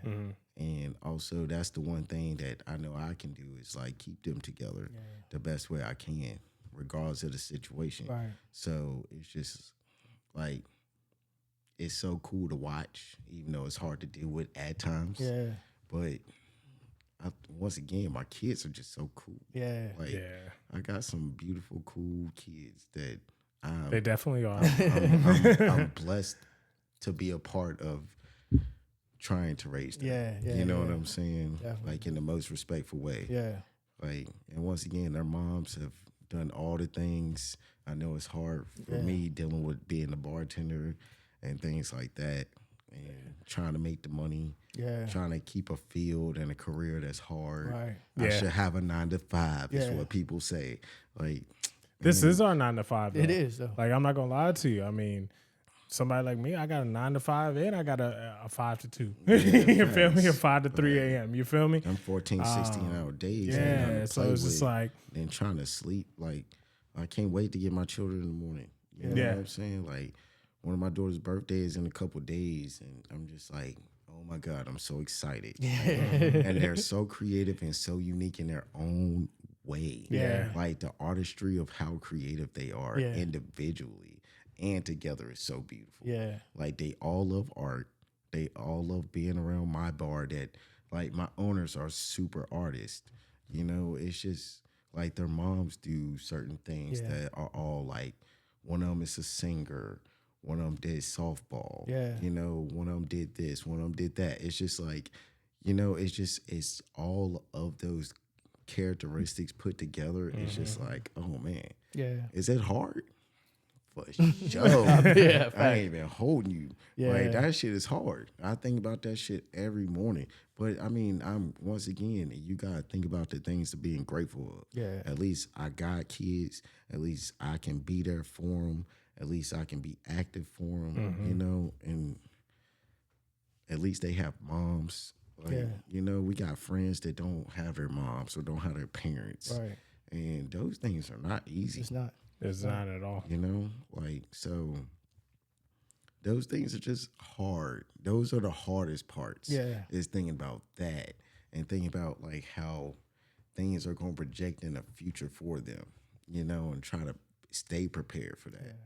And also, that's the one thing that I know I can do is, like, keep them together the best way I can, regardless of the situation. right. So, it's just, like, it's so cool to watch, even though it's hard to deal with at times. Yeah, But once again, my kids are just so cool. yeah, Like, Yeah. I got some beautiful, cool kids that They definitely are. I'm blessed to be a part of trying to raise them. yeah. You know what yeah. I'm saying? Definitely. Like, in the most respectful way. Yeah, Like, and once again, their moms have done all the things. I know it's hard for Yeah. me dealing with being a bartender and things like that, and trying to make the money, yeah. trying to keep a field and a career that's hard. Right. I Yeah. should have a 9 to 5 is Yeah. what people say. Like, This is our 9 to 5. Though. It is though. Like, I'm not gonna lie to you. I mean, somebody like me, I got a 9 to 5 and I got a 5 to 2. You feel me? A 5 to 3 a.m. You feel me? I'm 14, 16-hour days. and Yeah. nothing to So play it's just with, like, and trying to sleep. Like, I can't wait to get my children in the morning. You know Yeah. what I'm saying? Like, one of my daughter's birthdays is in a couple days, and I'm just like, oh my God, I'm so excited. And they're so creative and so unique in their own way. Yeah. Like, the artistry of how creative they are Yeah. individually and together is so beautiful. Yeah, Like, they all love art. They all love being around my bar. That, like, my owners are super artists. You know, it's just like their moms do certain things Yeah. that are all like, one of them is a singer, one of them did softball. Yeah. You know, one of them did this, one of them did that. It's just like, you know, it's all of those characteristics put together. It's just like, oh man, yeah. is it hard? For sure. Yeah, I ain't even holding you. Yeah. Like, that shit is hard. I think about that shit every morning. But I mean, once again, you gotta think about the things to being grateful of. Yeah. At least I got kids. At least I can be there for them. At least I can be active for them. You know, and at least they have moms. Like, Yeah. you know, we got friends that don't have their moms or don't have their parents. Right. And those things are not easy. It's not. it's not at all. You know, like, so those things are just hard. Those are the hardest parts. Yeah. Is thinking about that and thinking about, like, how things are going to project in the future for them, you know, and try to stay prepared for that.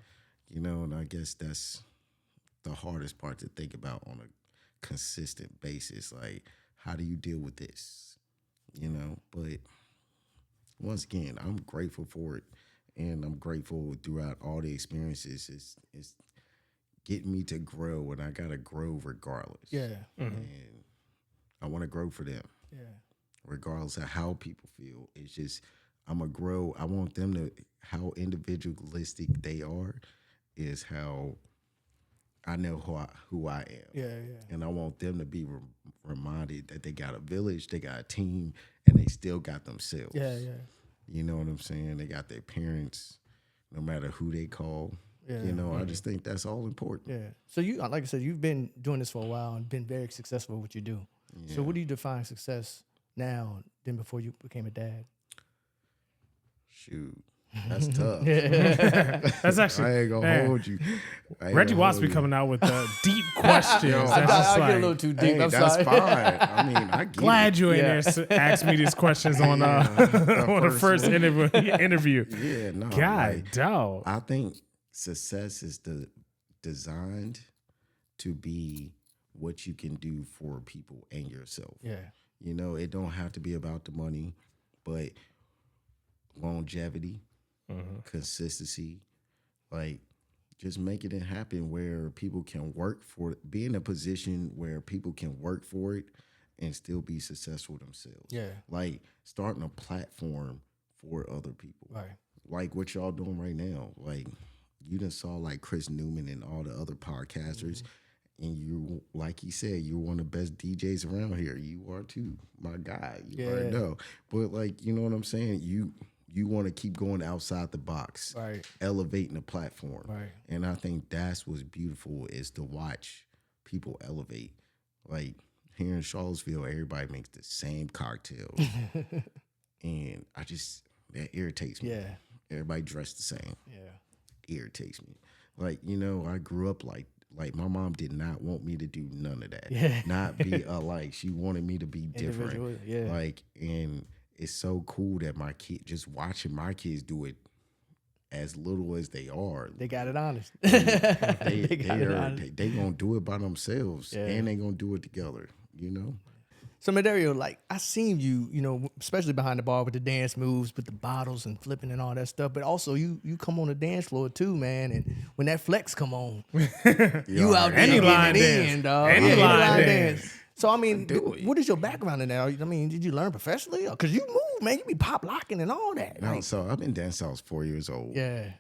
You know, and I guess that's the hardest part to think about on a consistent basis. Like, how do you deal with this? You know, but once again, I'm grateful for it. And I'm grateful throughout all the experiences. It's getting me to grow, and I got to grow regardless. Yeah. And I want to grow for them, Yeah. regardless of how people feel. It's just, I'm going to grow. I want them to, how individualistic they are is how I know who I am. Yeah. Yeah. And I want them to be reminded that they got a village, they got a team, and they still got themselves. Yeah. Yeah. You know what I'm saying? They got their parents, no matter who they call. Yeah. You know, I just think that's all important. Yeah. So you, like I said, you've been doing this for a while and been very successful at what you do. So what do you define success now than before you became a dad? Shoot, that's tough. That's actually. I ain't gonna hold you. Reggie Wattz be coming out with deep questions. I get a little too deep. Hey, I'm that's sorry. fine. I mean, I get Glad it. you ain't there asked me these questions on on the first interview. Yeah, no. God, dog. I think success is designed to be what you can do for people and yourself. Yeah. You know, it don't have to be about the money, but longevity, consistency, like just making it happen where people can work for it, be in a position where people can work for it and still be successful themselves. Yeah. Like starting a platform for other people. Right. Like what y'all doing right now. Like you done saw like Chris Newman and all the other podcasters. And you, like he said, you're one of the best DJs around here. You are too, my guy. You already know. But like, you know what I'm saying? You want to keep going outside the box, Right. elevating the platform. Right. And I think that's what's beautiful is to watch people elevate. Like here in Charlottesville, everybody makes the same cocktails. And that irritates me. Yeah. Everybody dressed the same. Yeah. Irritates me. Like, you know, I grew up like my mom did not want me to do none of that. Yeah. Not be alike. She wanted me to be different. Yeah. Like, and it's so cool that my kid, just watching my kids do it as little as they are. They got it honest. They gonna do it by themselves, and they gonna do it together. You know. So Mederio, like I seen you, you know, especially behind the bar with the dance moves, with the bottles and flipping and all that stuff. But also you come on the dance floor too, man. And when that flex come on, you out there Any line getting it dance. in, dog. Any line dance. So I mean, what is your background in that? I mean, did you learn professionally? Because you move, man. You be pop locking and all that. No, Like, so I've been dancing since I was 4 years old. yeah.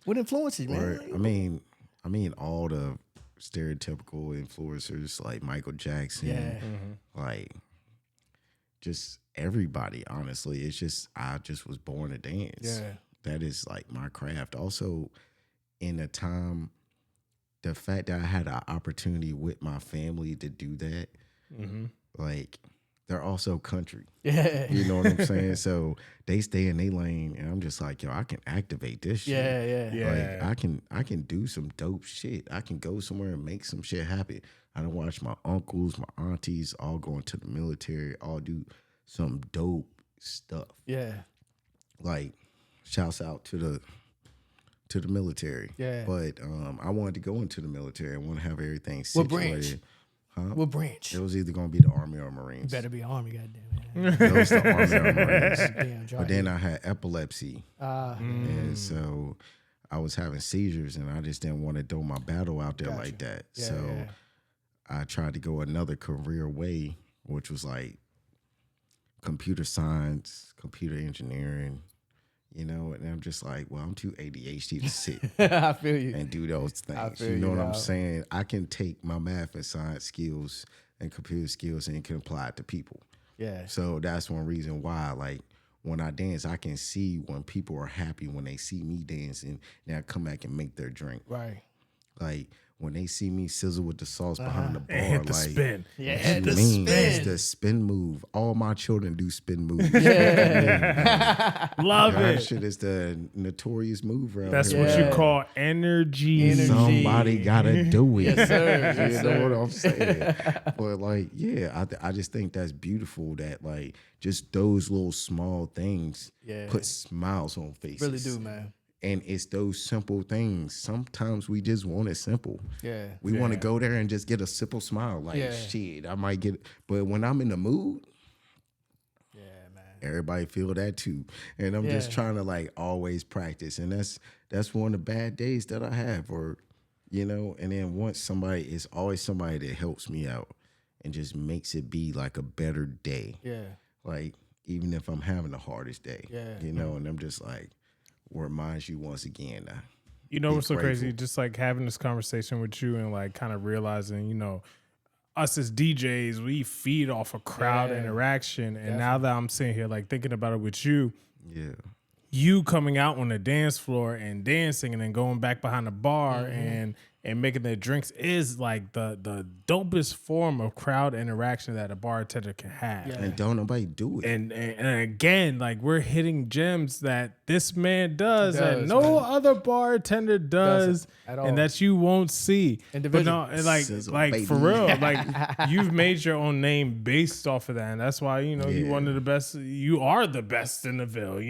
What influences, man? I mean, all the stereotypical influencers like Michael Jackson, like just everybody. Honestly, it's just I just was born to dance. Yeah. That is like my craft. Also, in a time, the fact that I had an opportunity with my family to do that, like they're also country. Yeah. You know what I'm saying? So they stay in their lane, and I'm just like, yo, I can activate this shit. Yeah. Like I can do some dope shit. I can go somewhere and make some shit happen. I done watch my uncles, my aunties all go into the military, all do some dope stuff. Yeah. Like, shouts out to the military. Yeah. But I wanted to go into the military. I want to have everything What situated. branch? What branch? It was either going to be the Army or Marines. Better be Army, goddamn it. It was the Army or Marines. Damn, But then I had epilepsy. And so I was having seizures, and I just didn't want to throw my battle out there like that. Yeah, so yeah. I tried to go another career way, which was like computer science, computer engineering, you know, and I'm just like, well, I'm too ADHD to sit I feel you. and do those things. feel You know you, what I'm dog. saying? I can take my math and science skills and computer skills and can apply it to people. Yeah. So that's one reason why, like, when I dance, I can see when people are happy when they see me dancing, and I come back and make their drink. Right. Like, when they see me sizzle with the sauce behind the bar, And hit the like, spin. Yeah, what you the mean? spin. It's the spin move. All my children do spin moves. Love That it. shit is the notorious move around That's here. what Yeah. you call energy. Somebody gotta do it. Yes, sir. You know what I'm saying? But like, yeah, I just think that's beautiful that like just those little small things put smiles on faces. Really do, man. And it's those simple things. Sometimes we just want it simple. Yeah. We want to go there and just get a simple smile. Like, shit, I might get it. But when I'm in the mood, Yeah, man. everybody feel that too. And I'm just trying to like always practice. And that's one of the bad days that I have. Or, you know, and then once somebody, it's always somebody that helps me out and just makes it be like a better day. Yeah. Like, even if I'm having the hardest day. Yeah. You know, and I'm just like, reminds you once again that You know be what's so crazy? grateful. Just like having this conversation with you and like kind of realizing, you know, us as DJs, we feed off of crowd interaction. And now that I'm sitting here like thinking about it with you, yeah. you coming out on the dance floor and dancing and then going back behind the bar and and making their drinks is like the dopest form of crowd interaction that a bartender can have. And don't nobody do it. And again, like we're hitting gems that this man does that no other bartender does at all. and that you won't see. But no, Sizzle, like baby. for real, like you've made your own name based off of that, and that's why you're one of the best. You are the best in the Ville,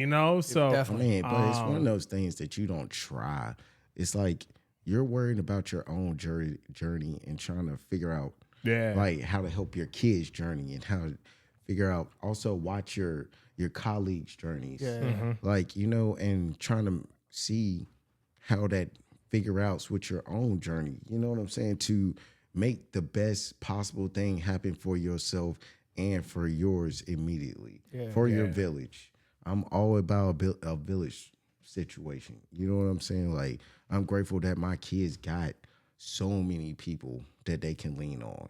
So I mean, but it's one of those things that you don't try. It's like you're worried about your own journey and trying to figure out like how to help your kids' journey and how to figure out also watch your colleagues' journeys. Like, and trying to see how that figure out with your own journey. You know what I'm saying? To make the best possible thing happen for yourself and for yours immediately. For your village. I'm all about a village situation. You know what I'm saying? Like, I'm grateful that my kids got so many people that they can lean on.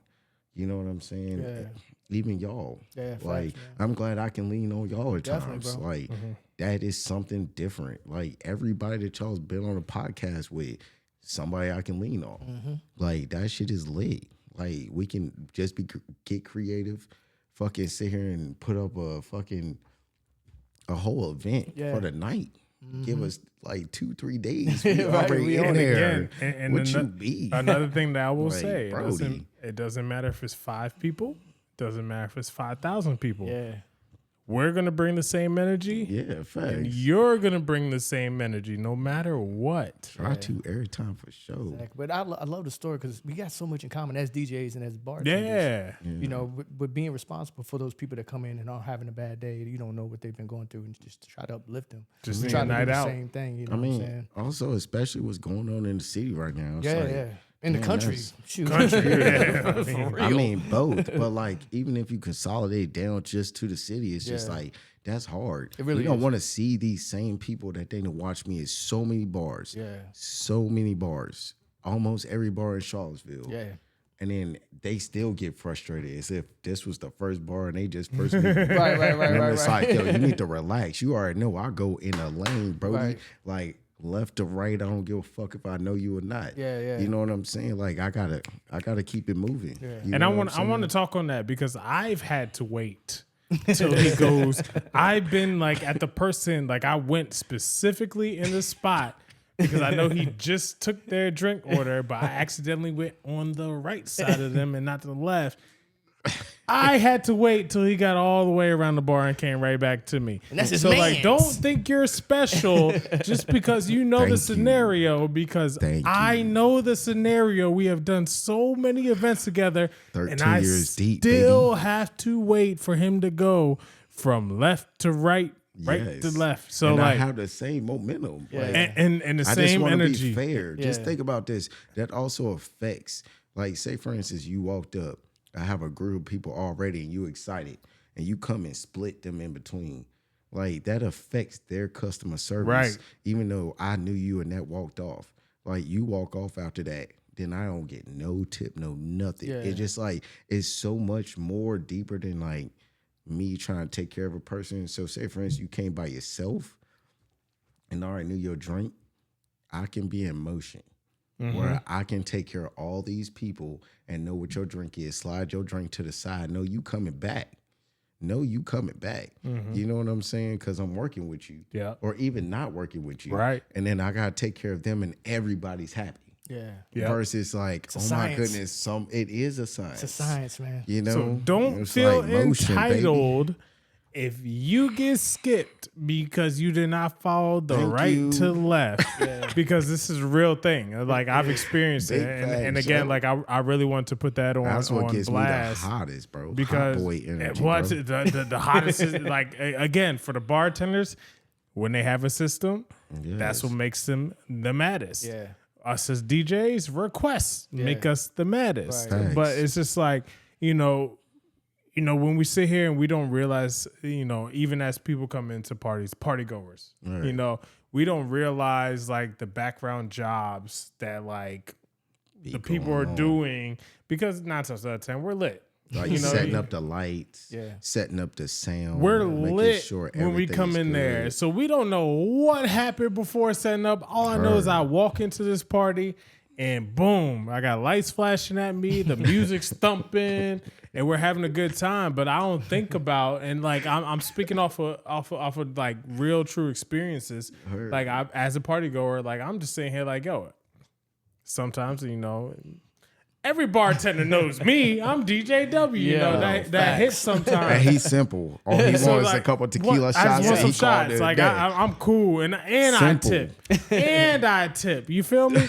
You know what I'm saying? Even y'all. Like, I'm glad I can lean on y'all at times. Bro. Like, that is something different. Like, everybody that y'all's been on a podcast with, somebody I can lean on. Like, that shit is lit. Like, we can just get creative, fucking sit here and put up a whole event for the night. Give us like 2-3 days. We already in there. And what you be? Another thing that I will Like, say, Brody. it doesn't matter if it's 5 people. It doesn't matter if it's 5,000 people. Yeah. We're going to bring the same energy. Yeah, facts. And you're going to bring the same energy no matter what. Try to every time for sure. Exactly. But I love the story because we got so much in common as DJs and as bartenders. Yeah. With being responsible for those people that come in and are having a bad day. You don't know what they've been going through and just try to uplift them. Just try a to night do the out. same thing. You know I what I'm mean, saying? also, especially what's going on in the city right now. It's like, In the man, country. that's- Shoot. I mean, both. But like, even if you consolidate down just to the city, it's just like, that's hard. It really you don't is. want to see these same people that they watch me at so many bars. So many bars. Almost every bar in Charlottesville. And then they still get frustrated as if this was the first bar and they just first meet. Right. It's like, yo, you need to relax. You already know I go in a lane, Brody. Right. Like, left to right, I don't give a fuck if I know you or not. You know what I'm saying? Like, I gotta keep it moving. You And know I what I'm want to talk on that because I've had to wait till he goes. I've been like at the person, like I went specifically in the spot because I know he just took their drink order, but I accidentally went on the right side of them and not to the left. I had to wait till he got all the way around the bar and came right back to me. And that's his so mans. like, don't think you're special just because you know Thank the you. scenario. Because Thank I you. know the scenario. We have done so many events together, 13 and I years deep, still baby. have to wait for him to go from left to right, right Yes. to left. So and like, I have the same momentum. Like, and the I just same want to energy. be fair. Just Yeah. think about this. That also affects, like, say for instance, you walked up. I have a group of people already, and you excited, and you come and split them in between. Like, that affects their customer service. Right. Even though I knew you and that walked off. Like, you walk off after that, then I don't get no tip, no nothing. Yeah. It's just like, it's so much more deeper than like me trying to take care of a person. So say for instance, you came by yourself and I already knew your drink, I can be in motion. Where I can take care of all these people and know what your drink is, slide your drink to the side, know you coming back. Know you coming back. You know what I'm saying? Because I'm working with you. Yeah. Or even not working with you. Right. And then I got to take care of them and everybody's happy. Yeah. Versus like, a oh science. my goodness, it is a science. It's a science, man. You know? So don't It's feel like motion, baby. entitled if you get skipped because you did not follow the Thank right you. to left. Because this is a real thing. Like I've experienced it. Big And facts, again, yo. like I really want to put that on, That's what on gets blast. me the hottest, bro. Because Hot boy energy, what's bro. the hottest is like again for the bartenders when they have a system, that's Yes. what makes them the maddest. Yeah. Us as DJs, requests make us the maddest. Right. But Facts. it's just like, when we sit here and we don't realize, even as people come into parties, party goers, Right. we don't realize like the background jobs that like the people are going on. doing because 9 times out of 10 we're lit. Like setting up the lights, setting up the sound. We're making lit sure when we everything come is in there. good. So we don't know what happened before setting up. All I know is I walk into this party and boom, I got lights flashing at me, the music's thumping, and we're having a good time. But I don't think about, and like I'm speaking off of like real true experiences. Like as a party goer, like I'm just sitting here like, yo, sometimes, you know, every bartender knows me. I'm DJW. You know, that hits sometimes. And he's simple. All he wants is a couple tequila shots. I just want some shots. Like I'm cool, and I tip, and I tip. You feel me?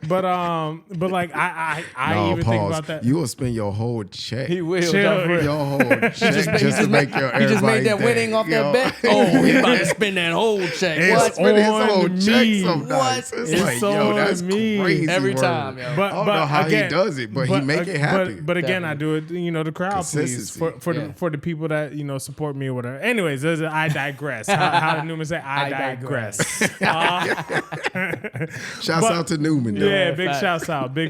But like I even think about that. You will spend your whole check. He will. Your whole check just to make your. He just made that winning off that bet. Oh, he about to spend that whole check. It's Spend his on whole me. check sometimes. What? It's like, yo, that's me. crazy. Every word. time, yo. I don't know how he does it, but he make it happen. But again, I do it, you know, the crowd please for the people that, you know, support me or whatever. Anyways, I digress. How Newman say, I digress. Shouts out to Newman. Though. Yeah, big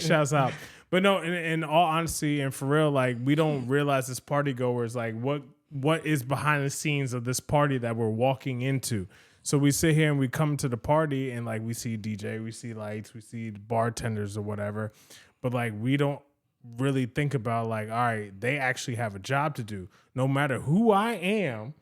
shouts out. But no, in all honesty and for real, like we don't realize as party goers, like what is behind the scenes of this party that we're walking into. So we sit here and we come to the party and like we see DJ, we see lights, we see bartenders or whatever. But like we don't really think about like, all right, they actually have a job to do. No matter who I am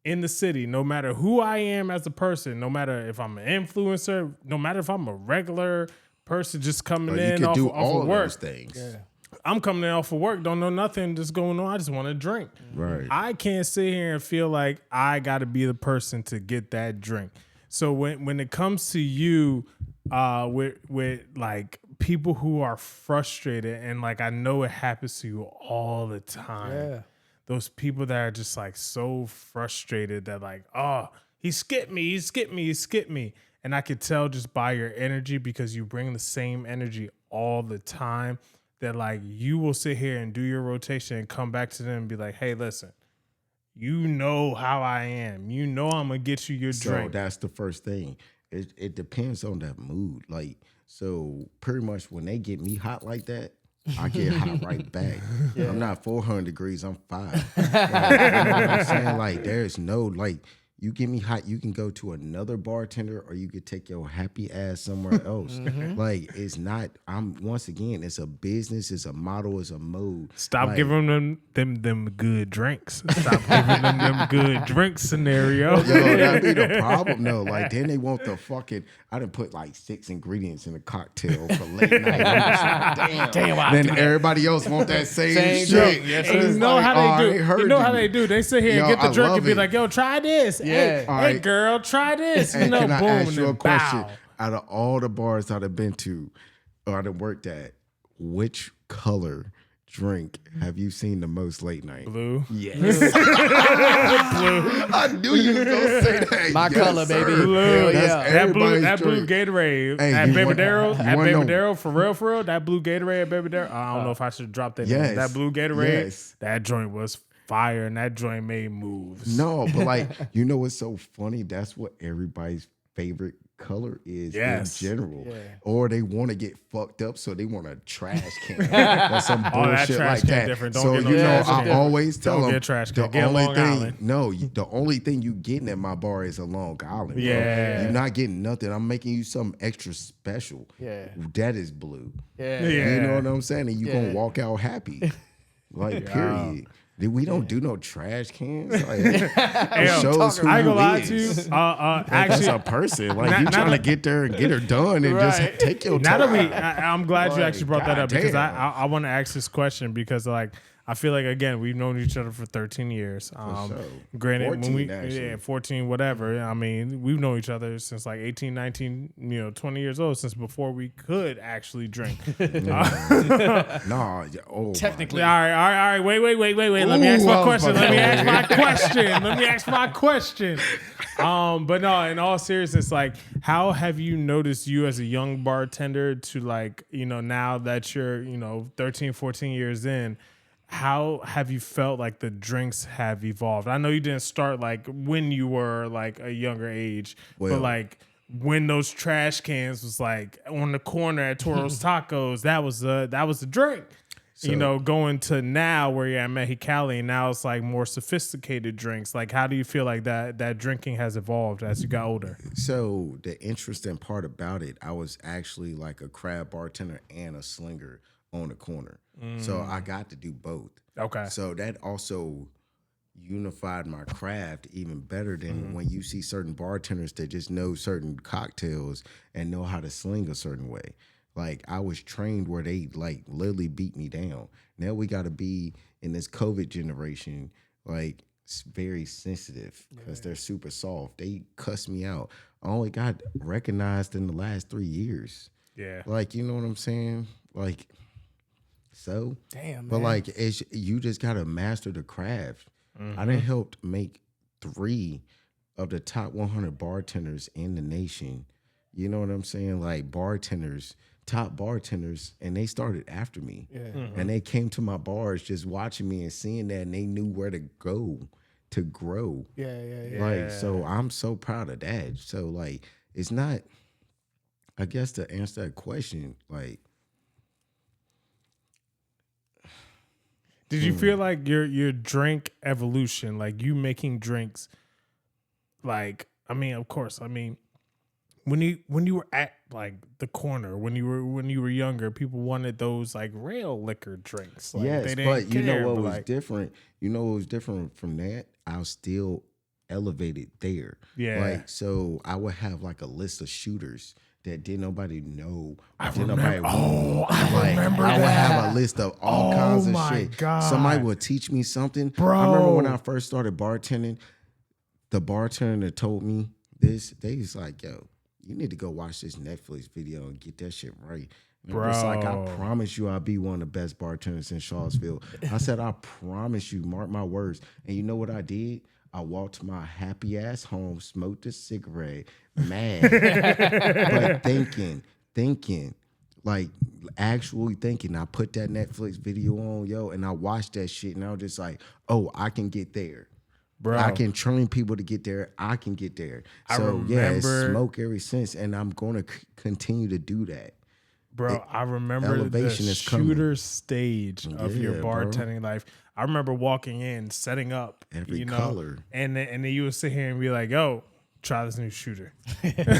in the city, no matter who I am as a person, no matter if I'm an influencer, no matter if I'm a regular person just coming in off of work. Those things. Yeah. I'm coming in off of work, don't know nothing that's going on. I just want to drink. Right. I can't sit here and feel like I got to be the person to get that drink. So when it comes to you, with like people who are frustrated, and like I know it happens to you all the time. Yeah. Those people that are just like so frustrated that like, oh, he skipped me. And I could tell just by your energy, because you bring the same energy all the time, that like you will sit here and do your rotation and come back to them and be like, hey, listen, you know how I am. You know I'm going to get you your drink. So that's the first thing. It depends on that mood. Like, so pretty much when they get me hot like that, I get hot right back. Yeah. I'm not 400 degrees, I'm 5. Like, you know what I'm saying? Like, there's no, like, you get me hot, you can go to another bartender or you could take your happy ass somewhere else. Like, it's not, once again, it's a business, it's a model, it's a mode. Stop like, giving them good drinks. Stop giving them good drink scenario. Yo, that'd be the problem though. Like, then they want the fucking, I done put like 6 ingredients in a cocktail for late night. I'm just like, damn. Then everybody else want that same shit. Yes, and you know how they do. You know how they do. They sit here and get the drink and be like, yo, try this. Yeah. Hey, girl, try this. And you know, can boom, I ask you a question? Bow. Out of all the bars I've been to or I've worked at, which color drink have you seen the most late night? Blue. Yes. Blue. I knew you was gonna say that. My color, sir. baby. Blue. That's That blue Gatorade at Mederio. For real. That blue Gatorade at Mederio. I don't know if I should drop that. Yes. That blue Gatorade. Yes. That joint was fire, and that joint made moves. No, but like, you know what's so funny? That's what everybody's favorite color is in general. Yeah. Or they want to get fucked up, so they want a trash can or some bullshit like that. Different. So you know, I always tell them the only thing you getting at my bar is a Long Island. Yeah, bro. You're not getting nothing. I'm making you something extra special. Yeah, that is blue. Yeah, you know what I'm saying? And you gonna walk out happy. Like period. We don't do no trash cans. Like, shows who I ain't gonna lie is. to you. Actually, that's a person. Like you trying to get there and get her done and just take your time. I'm glad you actually brought that up because damn. I want to ask this question because like I feel like again we've known each other for 13 years. Granted, 14, 14, whatever. I mean, we've known each other since like 18, 19, 20 years old, since before we could actually drink. Technically. All right. Wait. Let me ask my question. But no, in all seriousness, like, how have you noticed you as a young bartender to like, now that you're, 13, 14 years in, how have you felt like the drinks have evolved? I know you didn't start like when you were like a younger age, but like when those trash cans was like on the corner at Toro's Tacos, that was the drink. you know, going to now where you're at Mexicali, and now it's like more sophisticated drinks. Like, how do you feel like that drinking has evolved as you got older? So the interesting part about it, I was actually like a craft bartender and a slinger on the corner. So I got to do both. Okay. So that also unified my craft even better than when you see certain bartenders that just know certain cocktails and know how to sling a certain way. Like, I was trained where they like literally beat me down. Now we got to be in this COVID generation, like, it's very sensitive because they're super soft. They cuss me out. I only got recognized in the last 3 years. Yeah. Like, you know what I'm saying? Like, so. Damn, But man. like, you just got to master the craft. I done helped make 3 of the top 100 bartenders in the nation. You know what I'm saying? Like, bartenders, top bartenders, and they started after me. Yeah. And they came to my bars just watching me and seeing that, and they knew where to go to grow. Yeah. Like, so I'm so proud of that. So, like, it's not, I guess to answer that question, like, Did you feel like your drink evolution, like you making drinks, like, I mean, of course, I mean, when you were at like the corner, when you were younger, people wanted those like real liquor drinks. Like, yes, they didn't but you know care, what but, was like, different? You know what was different from that? I was still elevated there. Yeah. Like, so I would have like a list of shooters that didn't nobody know. I Didn't remember- nobody oh, I like, remember I would that. have a list of all Oh kinds of my shit. God. Somebody would teach me something. Bro. I remember when I first started bartending, the bartender that told me this, they was like, yo, you need to go watch this Netflix video and get that shit right. And I'm just like, I Bro. promise you I'll be one of the best bartenders in Charlottesville. I said, I promise you, mark my words. And you know what I did? I walked my happy ass home, smoked a cigarette, mad, but thinking, like actually thinking. I put that Netflix video on, yo, and I watched that shit, and I was just like, oh, I can get there. Bro. I can train people to get there. I can get there. I So yeah, it's remember- smoke ever since, and I'm going to continue to do that. Bro, I remember elevation the is coming. shooter stage of your Yeah, bro. bartending life. I remember walking in, setting up, Every you know, color. and then you would sit here and be like, "Yo, try this new shooter."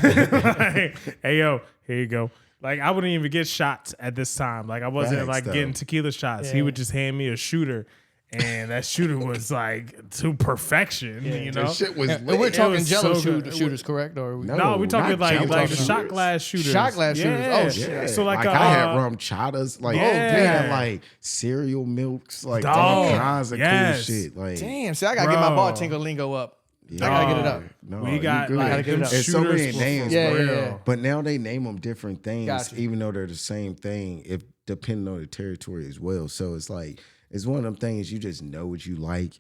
Like, hey, yo, here you go. Like, I wouldn't even get shots at this time. Like, I wasn't Facts, like though. getting tequila shots. He would just hand me a shooter, and that shooter was like to perfection. You know, That shit was And lit. we're talking was Jello so good. shooters, correct? Or No. no, we talking not like Jello the shooters. shot glass shooters. Shot glass shooters. Oh, shit. Yeah. So like I had rum chatas, like Yeah. they had like cereal milks, like Dog. all kinds of Yes. cool shit. Like Damn, see, I gotta get my Bro. bartender lingo up. I gotta get it up. No, We you got good. like Gotta get it them up. There's so many shooters names, for Yeah, real. yeah, yeah. but now they name them different things, Gotcha. even though they're the same thing. If depending on the territory as well. So it's like it's one of them things you just know what you like.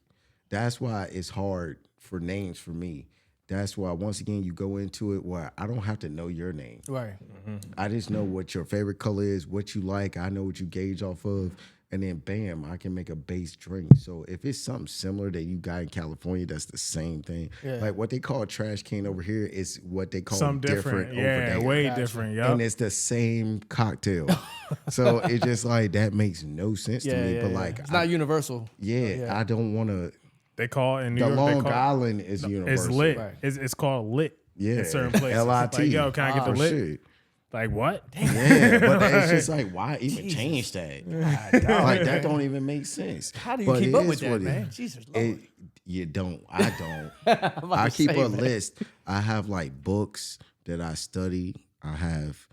That's why it's hard for names for me. That's why once again you go into it where I don't have to know your name. Right. I just know what your favorite color is, what you like. I know what you gauge off of. And then bam, I can make a base drink. So if it's something similar that you got in California, that's the same thing. Yeah. Like what they call trash can over here is what they call Some different over yeah, there. way Gotcha. different. And Yup. it's the same cocktail. So it's just like that makes no sense to me. But like it's not universal. I don't want to. They call it in New The York. they Long call, Island is It's universal. lit. Right. It's called lit. Yeah, In certain places. LIT. Like, yo, can I get the Oh, lit? shit. Like what? Yeah, but it's just like, why even change that? Like that don't even make sense. How do you But keep it up is with that, what it- man? Jesus Lord. You don't. I don't. I keep a list. I have like books that I study. I have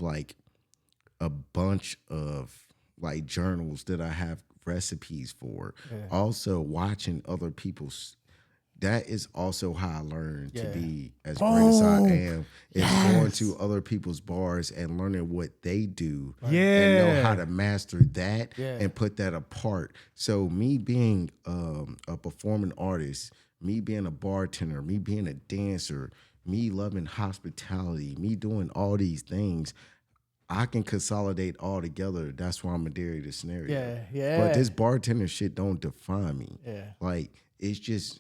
like a bunch of like journals that I have recipes for. Also watching other people's. That is also how I learn to be as great as I am. Is going to other people's bars and learning what they do. And know how to master that and put that apart. So me being a performing artist, me being a bartender, me being a dancer, me loving hospitality, me doing all these things, I can consolidate all together. That's why I'm Mederio ThaSenario. Yeah. But this bartender shit don't define me. Yeah. Like it's just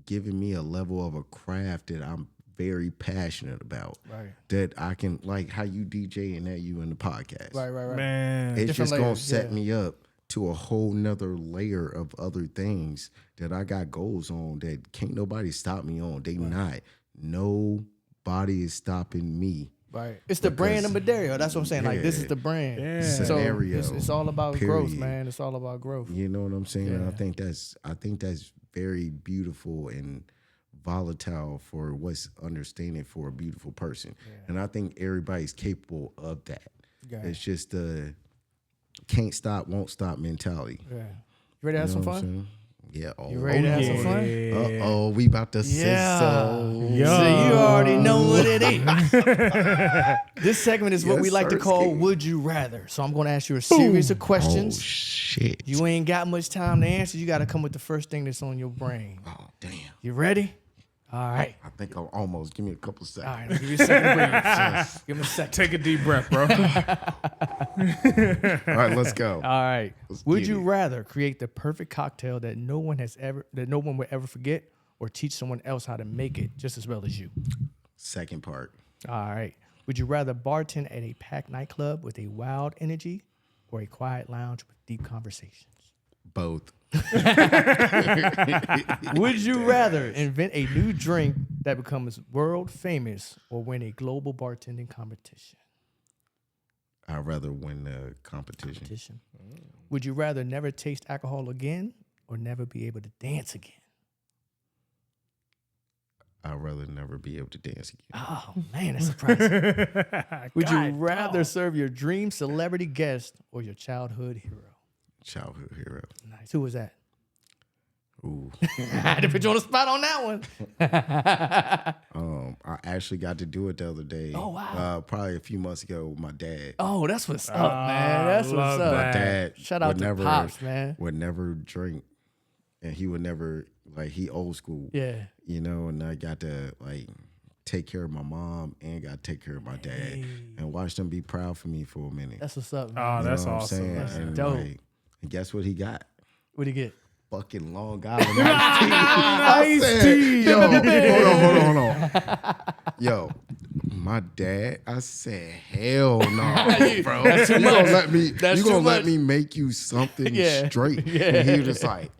giving me a level of a craft that I'm very passionate about. Right. That I can, like how you DJ and that you in the podcast. Right. Man. It's just going to layers, set me up to a whole nother layer of other things that I got goals on that can't nobody stop me on. They not. Nobody is stopping me. Right. It's the brand of Mederio. That's what I'm saying. Like, this is Yeah. the brand. Yeah. Scenario, So it's all about growth, period. man. It's all about growth. You know what I'm saying? And Yeah. I think that's very beautiful and volatile for what's understanding for a beautiful person. Yeah. And I think everybody's capable of that. Yeah. It's just the can't stop, won't stop mentality. Yeah. You ready to have some know what I'm fun? saying? Yeah. Oh, You ready to have some fun? Uh-oh, we about to sizzle. Yo. So you already know what it is. This segment is what Yes, we like to sir, call Ski. Would You Rather. So I'm going to ask you a series of Oh, questions. shit. You ain't got much time to answer. You got to come with the first thing that's on your brain. Oh, damn. You ready? All right. I think I'm almost. Give me a couple All seconds. right. I'll give you a second to breathe. Give me a second. Take a deep breath, bro. All right, let's go. All right. Let's Would get you it. rather create the perfect cocktail that no one will ever forget, or teach someone else how to make it just as well as you? Second part. All right. Would you rather bartend at a packed nightclub with a wild energy, or a quiet lounge with deep conversations? Both. Would you rather invent a new drink that becomes world famous, or win a global bartending competition? I'd rather win the competition. Would you rather never taste alcohol again, or never be able to dance again? I'd rather never be able to dance again. Oh man, that's surprising. Would you rather serve your dream celebrity guest or your childhood hero? Childhood hero. Nice. Who was that? Ooh. I had to put you on the spot on that one. I actually got to do it the other day. Oh, wow. Probably a few months ago with my dad. Oh, that's what's up, man. That's what's love up. that. My dad Shout out would to never, Pops, man. would never drink, and he would never, like, he old school. Yeah. You know, and I got to, like, take care of my mom and got to take care of my dad and watch them be proud for me for a minute. That's what's up, Oh, man. that's You know what I'm awesome. saying? man. And, dope. like, and guess what he got? What'd he get? Fucking Long Island iced tea. I said, yo, hold on. Yo, my dad, I said, hell no, bro. That's too You much. gonna let me? That's You too gonna let much. me make you something Yeah. straight? Yeah. And he was just like,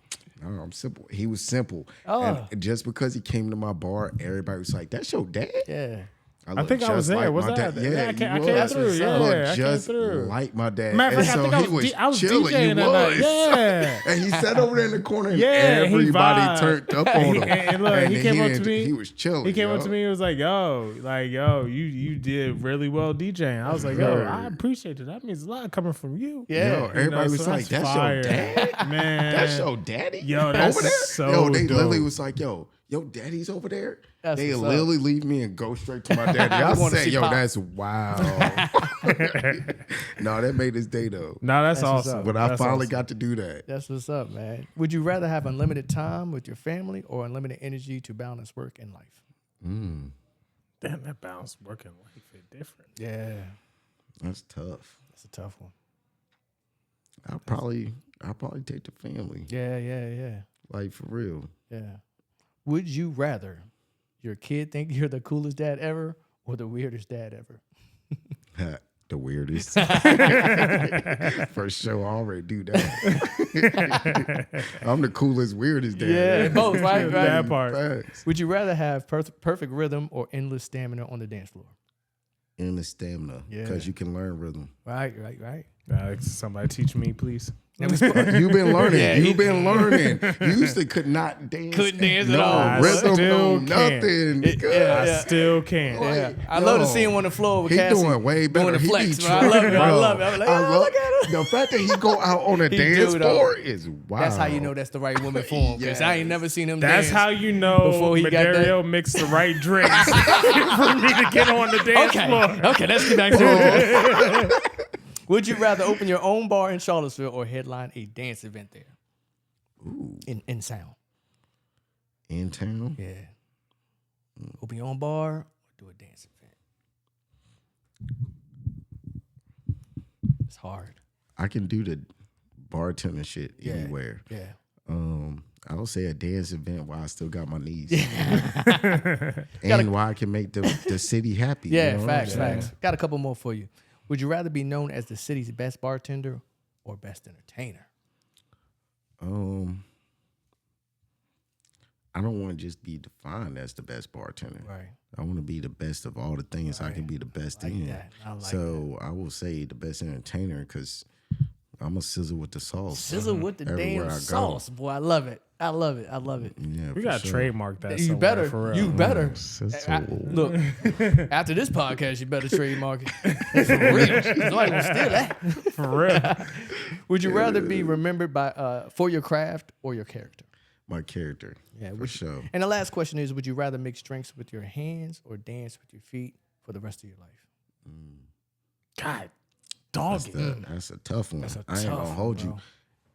no, I'm simple. He was simple. Oh. And just because he came to my bar, everybody was like, "That's your dad." Yeah. I look think I was just there. like Was my I? dad. Yeah, Yeah, I came, I you came was. through. what's Yeah, up. Look I came just through. like my dad. Matter of And fact, so I think he I was chilling. DJing You that night. was. Yeah. And he sat over there in the corner, and Yeah, he everybody vibed. turned up on him. And look, he came up to me. He was chilling. He came yo. up to me and was like, yo, you did really well DJing. I was like, yo, I appreciate it. That means a lot coming from you. Yeah. Yo, everybody was so like, that's "That's fire. your dad, Man. That's your daddy." Yo, that's over there. so Yo, they dope. literally was like, "Yo, your daddy's over there." That's They what's up. literally leave me and go straight to my daddy. I wanna said, see "Yo, Pop." that's wow." No, that made his day though. No, that's That's what's awesome. up. But I That's finally awesome. got to do that. That's what's up, man. Would you rather have unlimited time with your family, or unlimited energy to balance work and life? Mm, Damn, that balance working life is different. Yeah. that's tough. That's a tough one. I'll probably take the family. Yeah. Like for real. Yeah. Would you rather your kid think you're the coolest dad ever, or the weirdest dad ever? The weirdest. First show, I already do that. I'm the coolest, weirdest dad. Yeah, both, right? That part. Facts. Would you rather have perfect rhythm or endless stamina on the dance floor? And the stamina, Yeah. because you can learn rhythm. Right. Somebody teach me, please. And we spoke- You've been learning. Yeah, You've been learning. You used to could not dance. Couldn't dance at no all. I rhythm, still no can't. nothing. Yeah. I still can't. Yeah, I Yo, love to see him on the floor with He Cassie. doing way better. Doing the He flex, be man. I love it. I bro. love it. I'm like, oh, look at him. The fact that he go out on a He dance do, though. floor is wow. That's how you know that's the right woman for him. Because I ain't never seen him That's dance. how you know Before he got that- Mederio mixed the right drinks for me to get on the dance floor. Okay, let's get back to it. Would you rather open your own bar in Charlottesville or headline a dance event there? Ooh, In sound. in town. Yeah. Open your own bar or do a dance event? It's hard. I can do the bartender shit Yeah. anywhere. Yeah. I would say a dance event while I still got my knees. And why I can make the city happy. Yeah, you know facts. Got a couple more for you. Would you rather be known as the city's best bartender or best entertainer? I don't want to just be defined as the best bartender. Right. I want to be the best of all the things I can be the best in. I like so I will say the best entertainer because I'm a sizzle with the sauce. Sizzle with the Everywhere damn I go. sauce, boy. I love it. Yeah, We got to trademark that. You somewhere, better. for real. You better. Sizzle. Look, after this podcast, you better trademark it. For real. Somebody gonna steal that. For real. Would you rather be remembered by for your craft or your character? My character. Yeah, for sure. And the last question is, would you rather mix drinks with your hands or dance with your feet for the rest of your life? God, dog. That's a tough one. I ain't gonna hold you.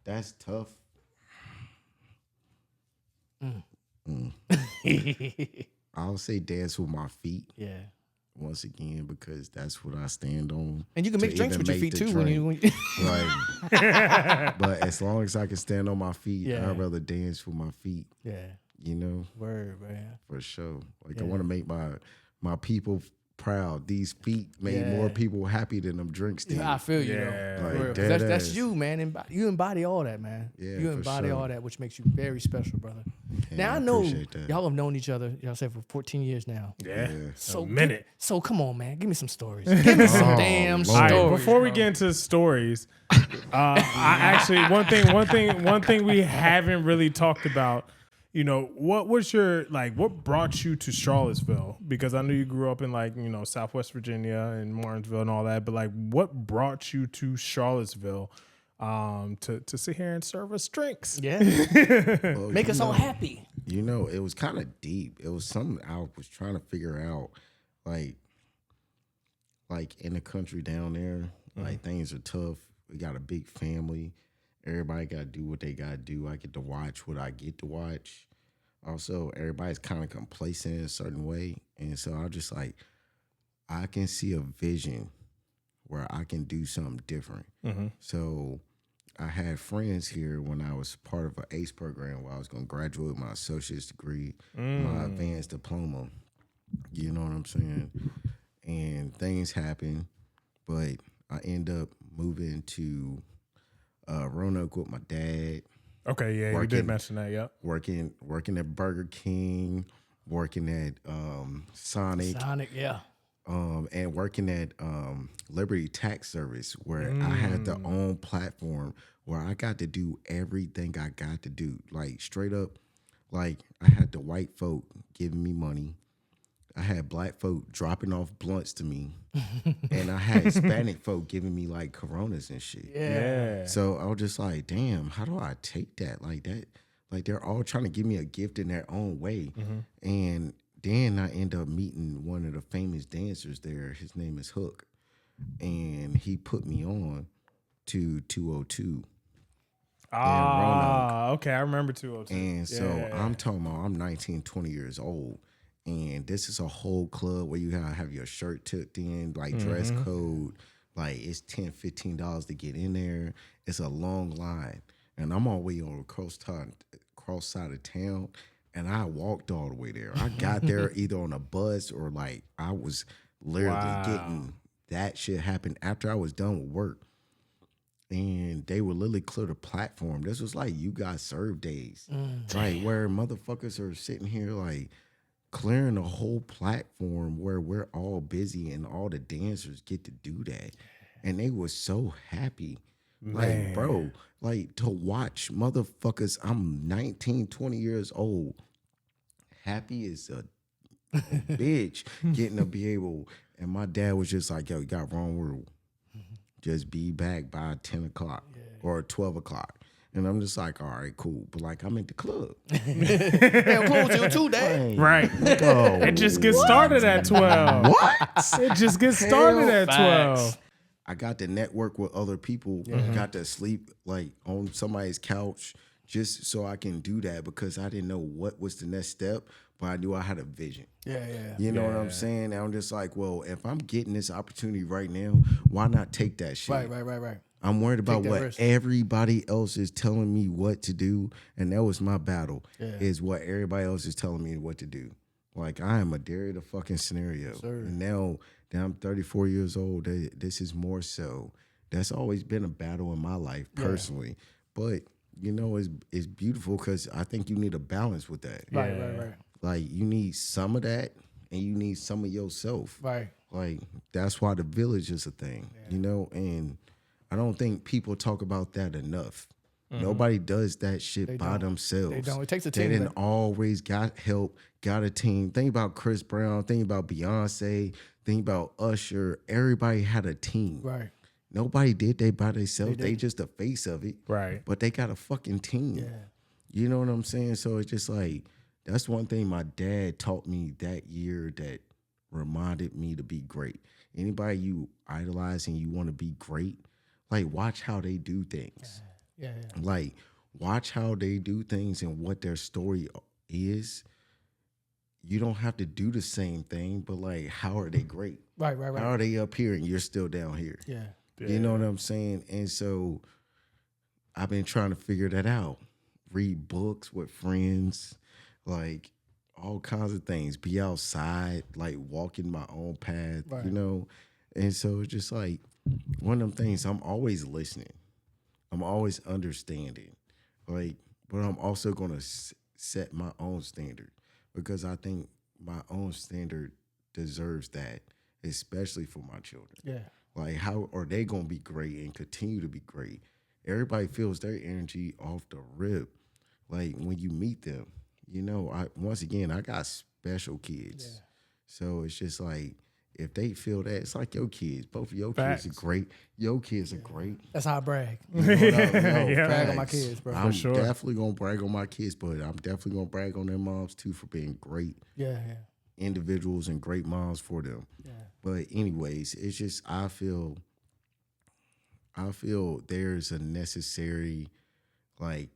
That's tough. I'll say dance with my feet. Yeah. Once again, because that's what I stand on. And you can mix drinks with your feet too. When you Right. But as long as I can stand on my feet, I'd rather dance with my feet. Yeah. You know? Word, man. For sure. Like I want to make my people proud. These feet made more people happy than them drinks did. I feel you, though. Like, that's you, man. You embody all that, man. Yeah, you embody all that, which makes you very special, brother. Now, I know y'all have known each other, y'all said, for 14 years now. Yeah. So a minute. So come on, man. Give me some stories. Give me some damn stories. All right, before we get into stories, I actually one thing we haven't really talked about. You know, what brought you to Charlottesville? Because I know you grew up in Southwest Virginia and Martinsville and all that, but what brought you to Charlottesville to sit here and serve us drinks? Yeah. Well, make us all happy. You know, it was kind of deep. It was something I was trying to figure out, like in the country down there, like things are tough. We got a big family. Everybody got to do what they got to do. I get to watch what I get to watch. Also, everybody's kind of complacent in a certain way. And so I just I can see a vision where I can do something different. So I had friends here when I was part of an ACE program where I was going to graduate with my associate's degree, my advanced diploma. You know what I'm saying? And things happen, but I end up moving to Roanoke with my dad. Okay, yeah, you did mention that, yeah. Working at Burger King, working at Sonic. Sonic, yeah. And working at Liberty Tax Service, where I had the own platform where I got to do everything I got to do. Like, straight up, I had the white folk giving me money. I had black folk dropping off blunts to me. And I had Hispanic folk giving me Coronas and shit. Yeah. So I was just like, damn, how do I take that? Like that, they're all trying to give me a gift in their own way. And then I end up meeting one of the famous dancers there. His name is Hook. And he put me on to 202. Okay, I remember 202. And so I'm talking about I'm 19, 20 years old. And this is a whole club where you gotta have your shirt tucked in, dress code. It's $10, $15 to get in there. It's a long line. And I'm all the way on the cross side of town. And I walked all the way there. I got there either on a bus or I was literally getting that shit happen after I was done with work. And they would literally clear the platform. This was you guys serve days. Where motherfuckers are sitting here clearing the whole platform where we're all busy and all the dancers get to do that. And they were so happy. Man. Bro, to watch motherfuckers, I'm 19, 20 years old, happy as a bitch, getting to be able, and my dad was just yo, you got wrong rule. Just be back by 10 o'clock or 12 o'clock. And I'm just all right, cool. But I'm at the club. Damn, close till 2 days. Right. It just gets started at 12. What? It just gets started at 12. I got to network with other people. Got to sleep on somebody's couch just so I can do that because I didn't know what was the next step, but I knew I had a vision. You know what I'm saying? And I'm just well, if I'm getting this opportunity right now, why not take that shit? Right. I'm worried about that what risk. everybody else is telling me what to do. And that was my battle, Yeah. is what everybody else is telling me what to do. Like, I am Mederio ThaSenario. And now that I'm 34 years old, this is more so. That's always been a battle in my life personally. But, you know, it's beautiful because I think you need a balance with that. Right. Like, you need some of that and you need some of yourself. Right. Like, that's why the village is a thing, you know? And I don't think people talk about that enough. Nobody does that shit by themselves. They don't. It takes a team. They didn't always got help, got a team. Think about Chris Brown. Think about Beyonce. Think about Usher. Everybody had a team. Right. Nobody did that by themselves. They just the face of it. Right. But they got a fucking team. Yeah. You know what I'm saying? So it's just like, that's one thing my dad taught me that year that reminded me to be great. Anybody you idolize and you want to be great, like, watch how they do things. Yeah. Like, watch how they do things and what their story is. You don't have to do the same thing, but, like, how are they great? Right. How are they up here and you're still down here? Yeah. You know what I'm saying? And so I've been trying to figure that out. Read books with friends, like, all kinds of things. Be outside, like, walking my own path, you know? And so it's just like one of them things, I'm always listening. I'm always understanding. Like, but I'm also going to set my own standard because I think my own standard deserves that, especially for my children. Yeah. Like, how are they going to be great and continue to be great? Everybody feels their energy off the rip. Like, when you meet them, you know, I got special kids. Yeah. So it's just like, if they feel that, it's like your kids. Both of your kids are great. Your kids are great. That's how I brag. You know, brag on my kids, bro. I'm definitely going to brag on my kids, but I'm definitely going to brag on their moms, too, for being great individuals and great moms for them. Yeah. But anyways, it's just, I feel there's a necessary, like,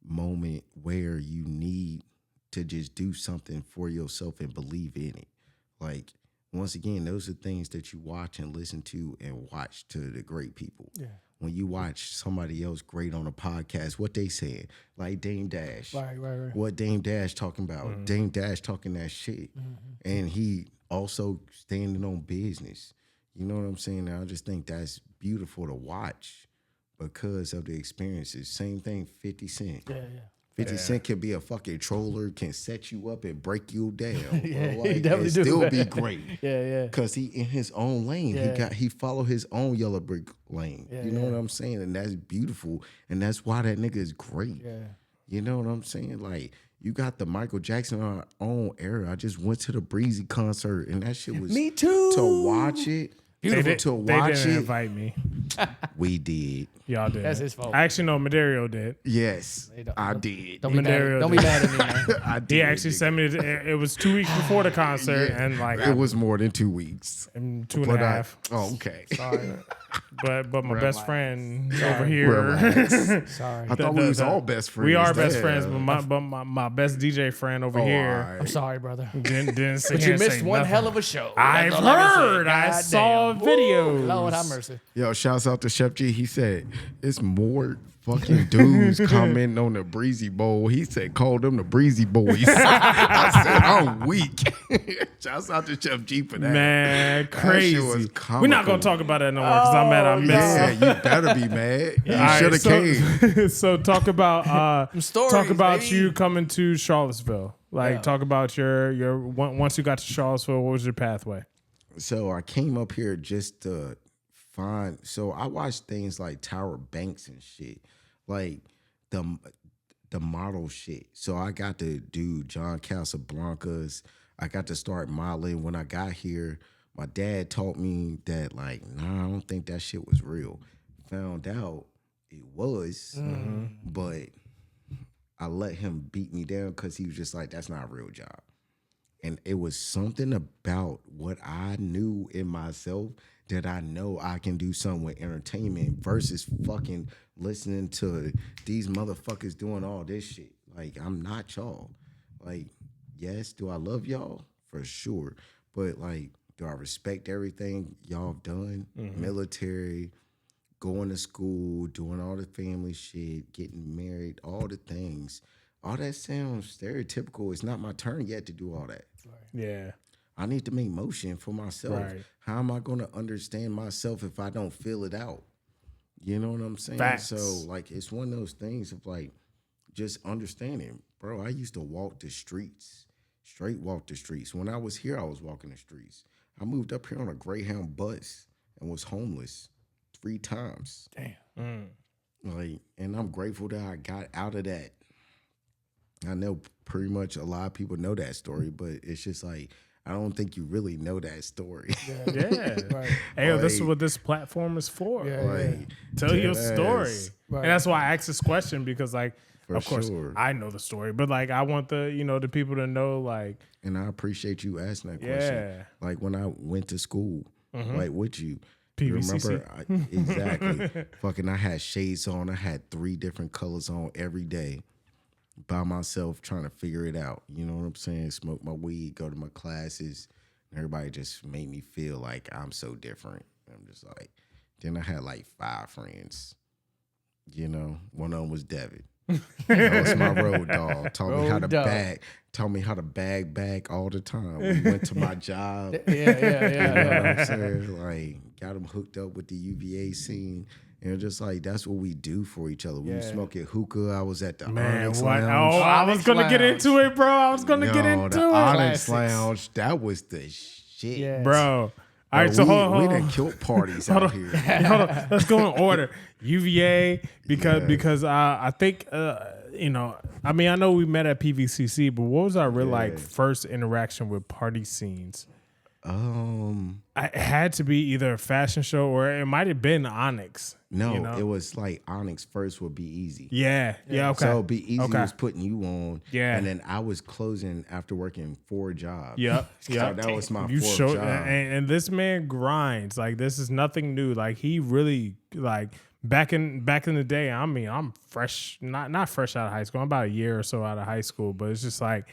moment where you need to just do something for yourself and believe in it. Like, once again, those are things that you watch and listen to and watch to the great people. Yeah. When you watch somebody else great on a podcast, what they saying, like Dame Dash. Right. What Dame Dash talking about. Mm-hmm. Dame Dash talking that shit. Mm-hmm. And he also standing on business. You know what I'm saying? I just think that's beautiful to watch because of the experiences. Same thing, 50 Cent. Yeah. 50 Cent can be a fucking troller, can set you up and break you down. He definitely do. Still be great. Yeah. Because he in his own lane. He followed his own yellow brick lane. You know what I'm saying? And that's beautiful. And that's why that nigga is great. Yeah. You know what I'm saying? Like, you got the Michael Jackson in our own era. I just went to the Breezy concert and that shit was me too. To watch it. Beautiful to watch They didn't invite me. We did. Y'all did. That's his fault. I actually know Mederio did. Yes, I did. Don't be mad at me, man. I did. He actually sent me. It was 2 weeks before the concert, and like it was more than 2 weeks. And 2.5. Okay. Sorry, but my best friend over here. Sorry. I thought we was all best friends. We are best friends, but my best DJ friend over here. Right. I'm sorry, brother. Didn't sit but here you missed one nothing. hell of a show. I've heard. I saw videos. Lord have mercy. Yo, shouts out to Chef G. He said it's more fucking dudes commenting on the Breezy Bowl. He said, call them the Breezy Boys. I said, I'm weak. Shouts out to Chef G for that. Man, crazy. We're not going to talk about that no more because I'm mad I missed it. Yeah, you better be mad. You should have came. So talk about stories, you coming to Charlottesville. Like, talk about your once you got to Charlottesville, what was your pathway? So I came up here just to find. So I watched things like Tyra Banks and shit, like the model shit. So I got to do John Casablancas. I got to start modeling when I got here. My dad taught me that, like, nah, I don't think that shit was real. Found out it was, but I let him beat me down because he was just like, that's not a real job. And it was something about what I knew in myself that I know I can do something with entertainment versus fucking listening to these motherfuckers doing all this shit. Like, I'm not y'all. Like, yes, do I love y'all? For sure. But, like, do I respect everything y'all have done? Military, going to school, doing all the family shit, getting married, all the things. All that sounds stereotypical. It's not my turn yet to do all that. Yeah. I need to make motion for myself. Right. How am I going to understand myself if I don't feel it out? You know what I'm saying? Facts. So, like, it's one of those things of, like, just understanding. Bro, I used to walk the streets, straight walk the streets. When I was here, I was walking the streets. I moved up here on a Greyhound bus and was homeless 3 times. Damn. Like, and I'm grateful that I got out of that. I know pretty much a lot of people know that story, but it's just like, I don't think you really know that story. Yeah. Right. Hey, yo, this is Like- what this platform is for. Yeah, Like, Tell your deadass. story. Right. And that's why I asked this question because, like, For of course, sure. I know the story, but, like, I want the people to know, like, And I appreciate you asking that question. yeah. Like when I went to school, like with you, PVCC. remember? Exactly. Fucking, I had shades on. I had 3 different colors on every day by myself trying to figure it out. You know what I'm saying? Smoke my weed, go to my classes. And everybody just made me feel like I'm so different. I'm just like, then I had like 5 friends. You know, one of them was Devin. That was my road dog. Taught me how to Road dog. bag. Taught me how to bag back all the time. We went to my job. Yeah. You know what I'm saying? Like, got them hooked up with the UVA scene. And just like, that's what we do for each other. We was smoking hookah. I was at the Man, Onyx what? Lounge. Oh, I was Onyx going to get Lounge. into it, bro. I was going to get Yo, into the it. Onyx Classics. Lounge, that was the shit. Yeah. Bro. All right, Bro, so we hold done on. killed parties out here. Hold on. Let's go in order. UVA because I think I mean, I know we met at PVCC, but what was our real like first interaction with party scenes? It had to be either a fashion show or it might have been Onyx. No, you know? it was like Onyx first would be easy. Yeah. Okay. So Be Easy Okay. was putting you on. Yeah. And then I was closing after working 4 jobs. Yep. So Yep. that was my You 4th showed, job. and this man grinds. Like, this is nothing new. Like, he really, like, back in the day, I mean, I'm fresh, not fresh out of high school. I'm about a year or so out of high school, but it's just like,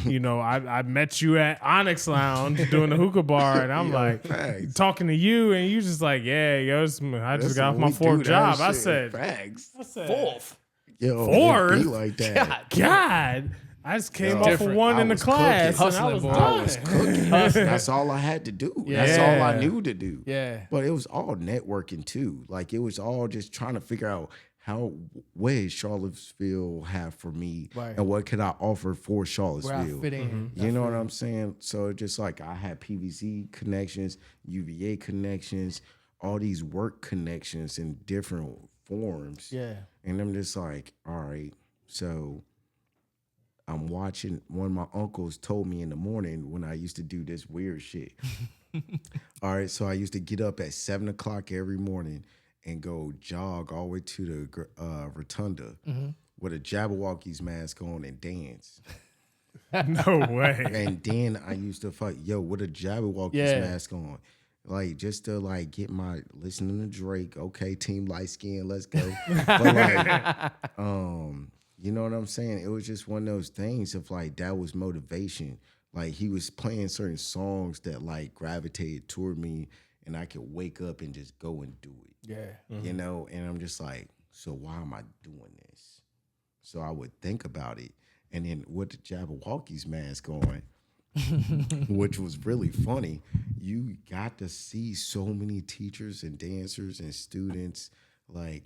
you know, I met you at Onyx Lounge doing the hookah bar, and I'm like facts. talking to you, and you just like, yeah, yo, I just That's got off what my we 4th do, that job. I shit. said, Facts. 4th. Yo, 4th? it be like that. God, I just came off of Different. one I in the was class, cooking. and I was Hustling, boy. I done. was cooking. That's all I had to do. That's all I knew to do. Yeah. But it was all networking too. Like, it was all just trying to figure out what does Charlottesville have for me, Right. and what could I offer for Where I Charlottesville. fit in. You know what I'm saying? So just like I had PVC connections, UVA connections, all these work connections in different forms. Yeah. And I'm just like, all right, so I'm watching. One of my uncles told me in the morning when I used to do this weird shit. All right, so I used to get up at 7 o'clock every morning and go jog all the way to the rotunda with a Jabberwockies mask on and dance. No way. And then I used to fuck, with a Jabberwockies mask on. Like, just to like get my listening to Drake. Okay, Team Light Skin, let's go. But like, you know what I'm saying? It was just one of those things of like, that was motivation. Like, he was playing certain songs that like gravitated toward me, and I could wake up and just go and do it. Yeah. You know, and I'm just like, so why am I doing this? So I would think about it. And then with the Jabberwockies mask on, which was really funny, you got to see so many teachers and dancers and students like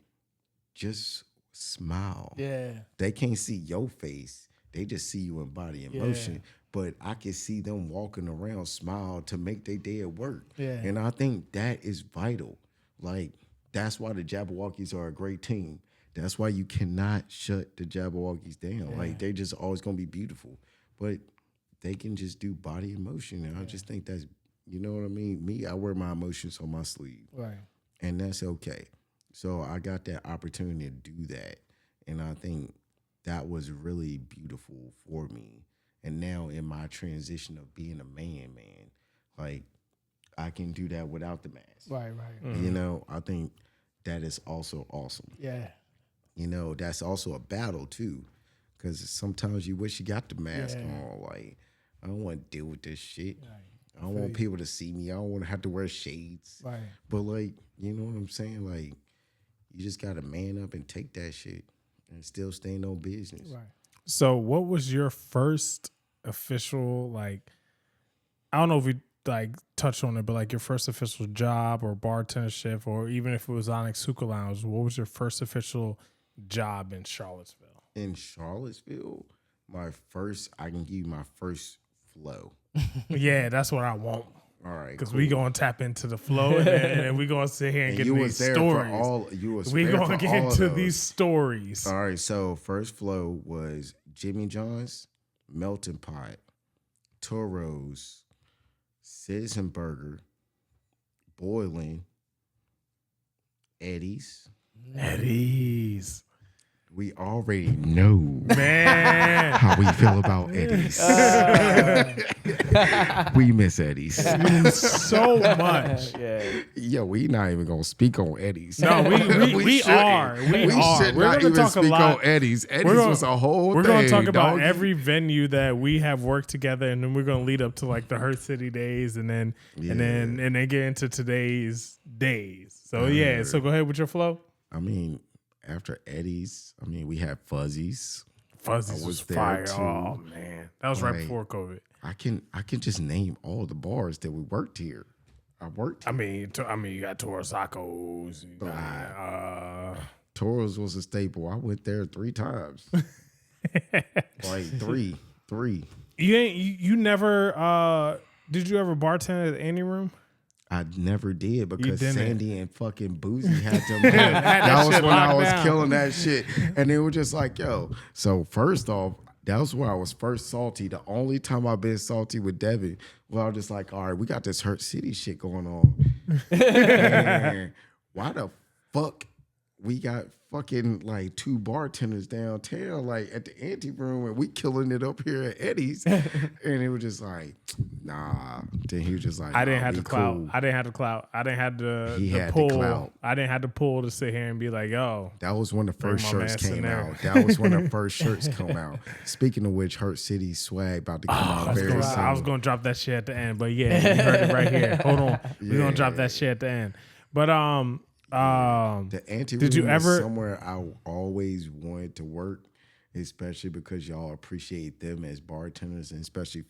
just smile. Yeah. They can't see your face. They just see you in body and motion. But I can see them walking around smile to make their day at work. Yeah. And I think that is vital. Like, that's why the Jabberwockies are a great team. That's why you cannot shut the Jabberwockies down. Like, they just always going to be beautiful. But they can just do body and motion. And I just think that's, you know what I mean? Me, I wear my emotions on my sleeve. Right. And that's okay. So I got that opportunity to do that. And I think that was really beautiful for me. And now in my transition of being a man, like, I can do that without the mask. Right. Right. You know, I think that is also awesome. Yeah. You know, that's also a battle too. Because sometimes you wish you got the mask on. Like, I don't want to deal with this shit. Right. I don't want people to see me. I don't want to have to wear shades. Right. But like, you know what I'm saying? Like, You just got to man up and take that shit and still stay no business. Right. So what was your first official, like, I don't know if we like touched on it, but like your first official job or bartendership, or even if it was Onyx Hookah Lounge, what was your first official job in Charlottesville? In Charlottesville, I can give you my first flow. Yeah, that's what I want. All right, because cool. we gonna tap into the flow, and then we gonna sit here and get these stories. We gonna get into these stories. All right, so first flow was Jimmy John's, Melting Pot, Toro's, Citizen Burger, Boiling, Eddie's. We already know, man, how we feel about Eddie's. We miss Eddie's so much. Yo, we not even gonna speak on Eddie's. No, we are. We should not even speak on Eddie's. Eddie's was a whole thing. We're gonna talk about every venue that we have worked together, and then we're gonna lead up to like the Hurt City days, and then get into today's days. So so go ahead with your flow. I mean, after Eddie's, we had Fuzzy's. Fuzzy's was fire. Too. Oh man, that was right before COVID. I can just name all the bars that we worked here. I worked. I mean, you got Torosacos. You got, Toro's was a staple. I went there 3 times. Like three. You never did you ever bartend at the Annie Room? I never did because Sandy and fucking Boozy had them. That that was when I was down. killing that shit. And they were just like, yo. So first off, that was where I was first salty. The only time I've been salty with Devin, well, I was just like, all right, we got this Hurt City shit going on. And why the fuck we got fucking like 2 bartenders downtown, like at the ante room, and we killing it up here at Eddie's. And it was just like, nah. Then he was just like, I didn't have the clout. Cool. I didn't have the clout. I didn't have He the had pull. the clout. I didn't have the pull to sit here and be like, yo. That was when the first my shirts man came Scenario. out. That was when the first shirts come out. Speaking of which, Hurt City swag about to come out very soon. I was going to drop that shit at the end, but yeah, you heard it right here. Hold on. We're going to drop that shit at the end. But the ante did you ever somewhere I always wanted to work, especially because y'all appreciate them as bartenders, and especially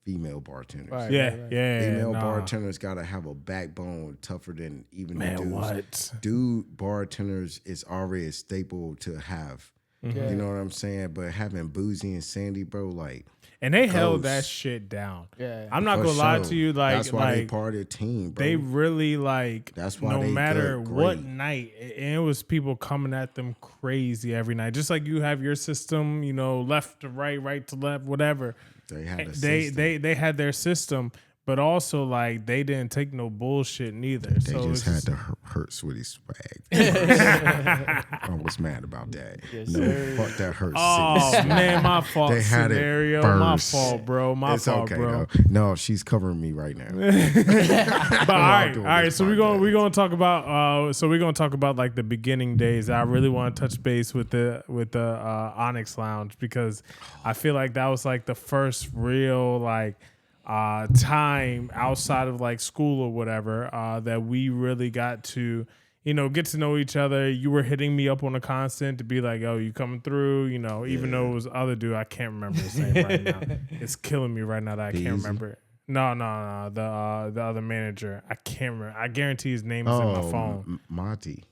female bartenders. Right. Female bartenders gotta have a backbone tougher than even the dudes. What? Dude bartenders is already a staple to have. Yeah. You know what I'm saying? But having Boozy and Sandy, bro, like. And they held that shit down. Yeah. I'm not gonna lie to you, like that's why they part of the team, bro. They really like. That's why no they matter good, what great. night, and it was people coming at them crazy every night. Just like you have your system, left to right, right to left, whatever. They had a they had their system, but also like they didn't take no bullshit neither. They so just had the Hurt City swag. I was mad about that. Yes, no, sir. fuck that Hurt Oh City. man, my fault. They had Scenario. it first. My fault, bro. My It's fault, okay, bro. though. No, she's covering me right now. But all right. So we're podcast. gonna talk about like the beginning days. I really want to touch base with the Onyx Lounge, because I feel like that was like the first real like time outside of like school or whatever that we really got to get to know each other. You were hitting me up on a constant to be like, "Oh, you coming through?" Even though it was other dude, I can't remember his name right now. It's killing me right now that I can't remember it. No, the other manager. I can't remember. I guarantee his name is in my phone. Monty.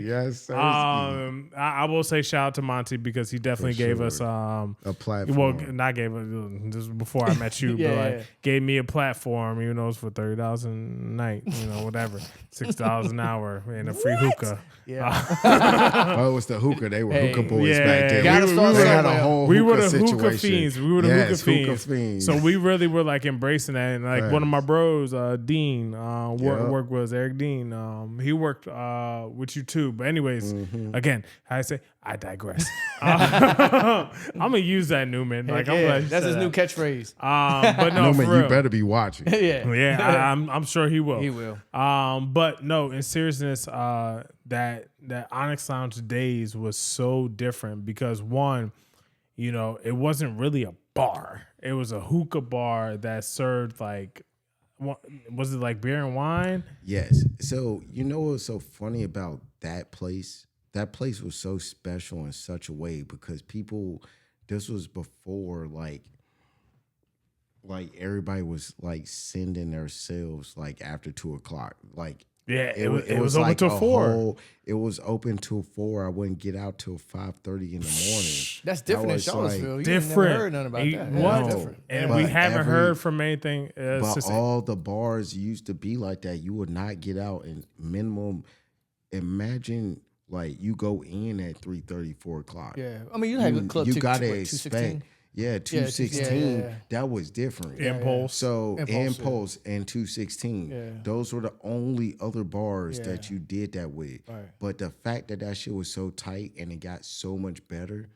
Yes, sir. I will say shout out to Monty, because he definitely gave us a platform. Well, not gave us, this was before I met you, but like gave me a platform. It was for $30 a night. Whatever, $6 an hour and a free hookah. Yeah. Oh, it was the hookah. They were hookah boys back then. Gotta start They had a somewhere. whole We were the situation. hookah fiends. We were the Yes, hookah fiends. So we really were like embracing that. And like one of my bros, Dean, worked with us, Eric Dean. He worked with you too. But anyways, again, I digress. I'm gonna use that, Newman. Like, I'm glad you that's said his new that. catchphrase. But no, Newman, for real. you better be watching. Yeah, I'm sure he will. He will. But no, in seriousness, that Onyx Lounge days was so different because one, it wasn't really a bar. It was a hookah bar that served like Was it like beer and wine? Yes. So you know what's so funny about that place? That place was so special in such a way because people. This was before like everybody was like sending themselves like after 2:00. Like yeah, it was open like till 4. It was open till 4. I wouldn't get out till 5:30 in the morning. That's different in Charlottesville. You never heard nothing about that. What? Different. And we haven't heard from anything. But all the bars used to be like that. You would not get out and minimum. Imagine. Like you go in at 3:30, 4:00. Yeah, I mean you had a club. You to, gotta what, expect. Yeah, 216. Yeah. That was different. Impulse. So Impulse and 216. Yeah. Those were the only other bars that you did that with. Right. But the fact that shit was so tight and it got so much better,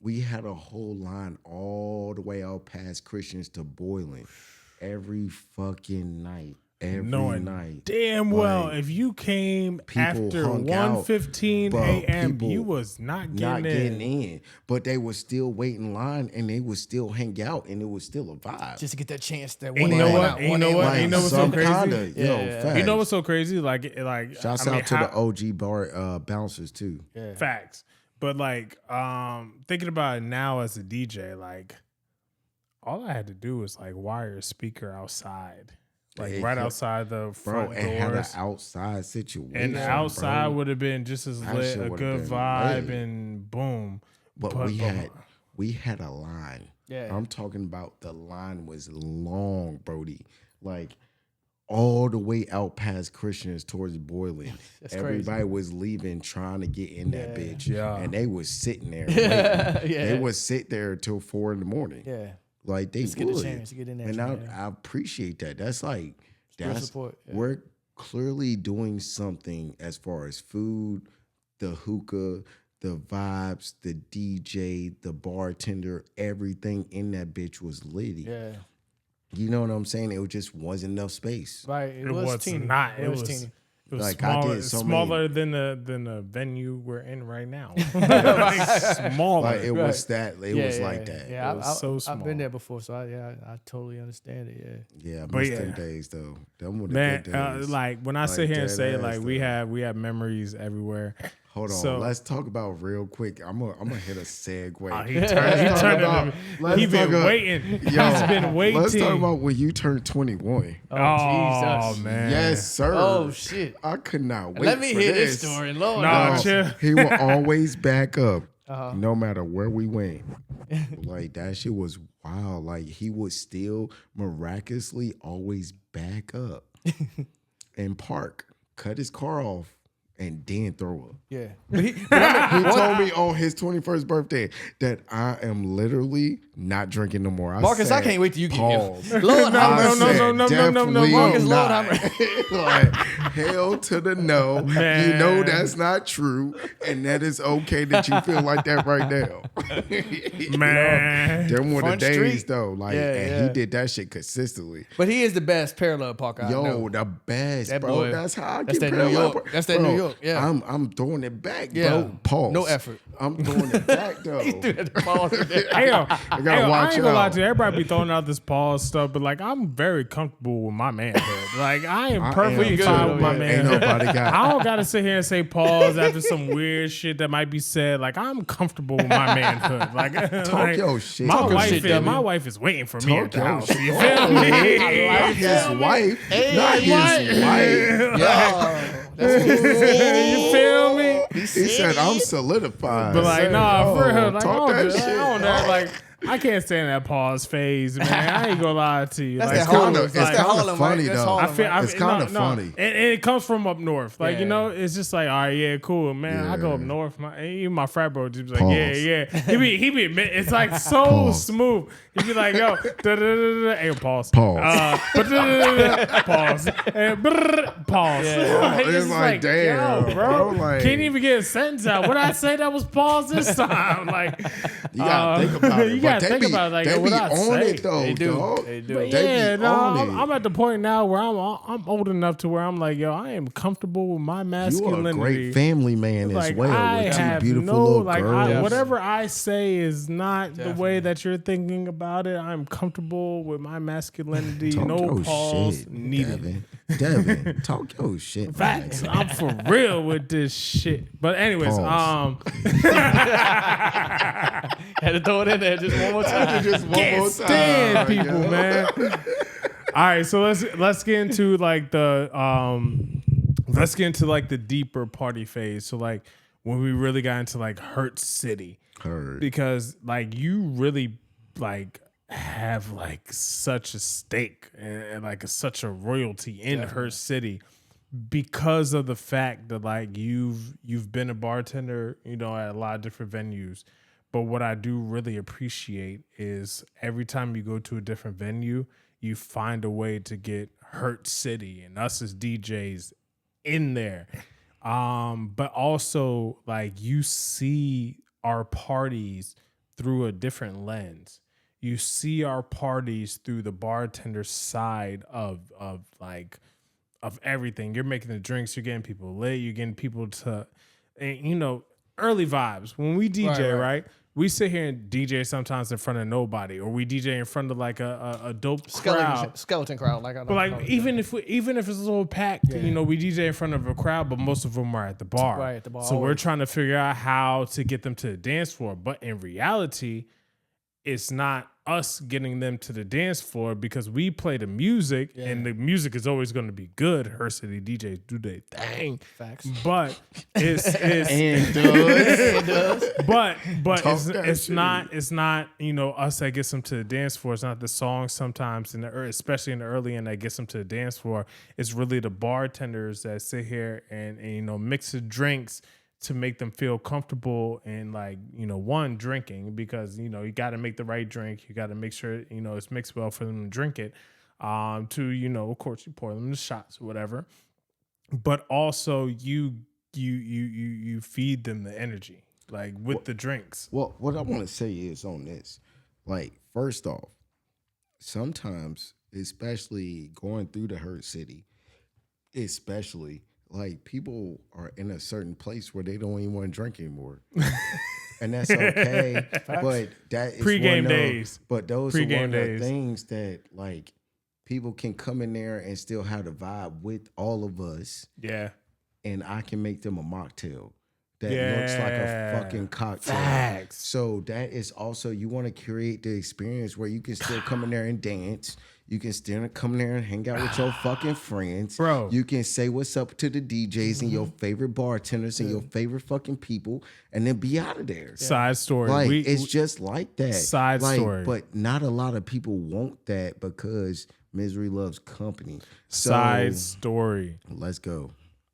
we had a whole line all the way out past Christians to Boiling every fucking night. Every night. Damn well, like, if you came after 1:15 but a.m., people you was not getting in. But they would still wait in line and they would still hang out and it was still a vibe. Just to get that chance. That you know what? You know what? You know what's so crazy? Facts. You know what's so crazy? Like shouts out to the OG bar bouncers too. Yeah. Facts. But like thinking about it now as a DJ, like all I had to do was like wire a speaker outside. Like right outside the front doors. And had an outside situation. And the outside would have been just as lit, a good vibe, and boom. But we had a line. Yeah. I'm talking about the line was long, Brody. Like all the way out past Christians towards Boiling. Everybody was leaving, trying to get in that bitch. Yeah. And they was sitting there waiting. They would sit there till 4 a.m. Yeah. Like they just would. Get a chance to get in there. And I appreciate that. That's like support. Yeah. We're clearly doing something as far as food, the hookah, the vibes, the DJ, the bartender, everything in that bitch was litty. Yeah. You know what I'm saying? It just wasn't enough space. Right. It was teeny. Not. It was teeny. It was like smaller, I did so smaller than the venue we're in right now. Like, smaller. Like it was that. It was like that. Yeah, it was so small. I've been there before, so I totally understand it. Yeah, I missed them days though. Them were the good days. Like when I sit here and say like we have memories everywhere. Hold on, so, let's talk about real quick. I'm gonna hit a segue. He's been waiting. He's been waiting. Let's talk about when you turned 21. Oh, Jesus. Man. Yes, sir. Oh shit. I could not wait. Let me hear this story. Lord, he will always back up, no matter where we went. Like that shit was wild. Like he would still miraculously always back up and park, cut his car off. And then throw up. Yeah. He told me on his 21st birthday that I am literally not drinking no more. Marcus, I can't wait till you get here. Lord, no, Marcus, Lord, like, hell to the no. Man. You know that's not true. And that is okay that you feel like that right now. Man. Them were the days street. though. Like, he did that shit consistently. But he is the best parallel parker I know. The best, that bro. Boy, that's how I that's get that parallel. New York. That's that New York. Yeah. I'm throwing it back, bro. Pause. No effort. I'm throwing it back though. He threw that pause. I gotta watch I ain't gonna lie to you. Everybody be throwing out this pause stuff, but like I'm very comfortable with my manhood. Like I am perfectly fine with my manhood. Ain't nobody got. I don't gotta sit here and say pause after some weird shit that might be said. Like I'm comfortable with my manhood. Like talk your shit. My Talk wife is waiting for me at the house. You Shit. feel me? Not his wife. Not his wife. Yeah. You feel me? He said I'm solidified. But like, nah, for real. Like, talk that shit. I don't like. I can't stand that pause phase, man. I ain't gonna lie to you. That's like, that Harlem. It's kind of funny though. It's kind of funny. And it comes from up north. Like, Yeah. you know, it's just like, all right, yeah, cool. Man, I go up north. Even my frat bro just be like, Pause. yeah. He be it's like so Pause. smooth. He be like, yo, hey, pause. Pause. Pause. And pause. It's like, damn, yo, bro. like, Can't even get get a sentence out. What did I say that was pause this time? Like, You gotta think about it. You but gotta think about it. Like, they what be I on say. it though. They do. Dog. They do. But They yeah, be no, on it. I'm at the point now where I'm old enough to where I'm like, yo, I am comfortable with my You are masculinity. a great family man Like, as well. I With two have beautiful no, little like, girls. whatever I say is not the way that you're thinking about it. I'm comfortable with my masculinity. Talk No your pause shit, needed. Devin, talk your shit. Facts. I'm for real with this shit. But anyways, Pause. Had to throw it in there just one more time. Just one can't more stand time, people, yo. man. All right, so let's get into like the deeper party phase. So like when we really got into like Hurt City, because like you really like have like such a stake and like such a royalty in Hurt City because of the fact that like you've been a bartender, you know, at a lot of different venues. But what I do really appreciate is every time you go to a different venue, you find a way to get Hurt City and us as DJs in there. But also like you see our parties through a different lens. You see our parties through the bartender side of everything. You're making the drinks, you're getting people lit, you're getting people to, and, you know, early vibes. When we DJ, right? We sit here and DJ sometimes in front of nobody, or we DJ in front of like a dope crowd. Skeleton crowd. Like I know. But like even if it's a little packed, you know, we DJ in front of a crowd, but most of them are at the bar. Right, at the bar, So we're always. trying to figure out how to get them to the dance floor. But in reality, it's not us getting them to the dance floor because we play the music and the music is always going to be good. Her City DJs do their thing. Facts. But it's And does. but Talk it's not you know us that gets them to the dance floor. It's not the song sometimes especially in the early end that gets them to the dance floor. It's really the bartenders that sit here and you know mix the drinks to make them feel comfortable and like, you know, one, drinking, because, you know, you got to make the right drink. You got to make sure, you know, it's mixed well for them to drink it. To, you know, of course you pour them the shots or whatever, but also you feed them the energy, like with the drinks. Well, what I want to say is on this, like, first off, sometimes, especially going through the Hurt City, especially, like, people are in a certain place where they don't even want to drink anymore. And that's okay. But that is Pre-game one of, days. But those Pre-game are one days. of the things that, like, people can come in there and still have the vibe with all of us. Yeah. And I can make them a mocktail that looks like a fucking cocktail. Facts. So that is also, you want to create the experience where you can still come in there and dance. You can still come in there and hang out with your fucking friends. Bro. You can say what's up to the DJs and your favorite bartenders and your favorite fucking people and then be out of there. Side story. Like, it's just like that. Side story. But not a lot of people want that because misery loves company. So, Side story. let's go.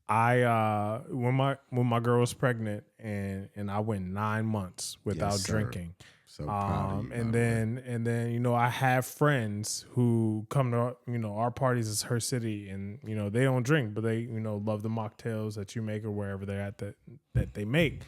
I when my girl was pregnant and I went 9 months without Yes, sir. drinking. So proud of you, And by the way. then you know I have friends who come to you know our parties is Her City, and you know they don't drink but they you know love the mocktails that you make or wherever they're at that they make.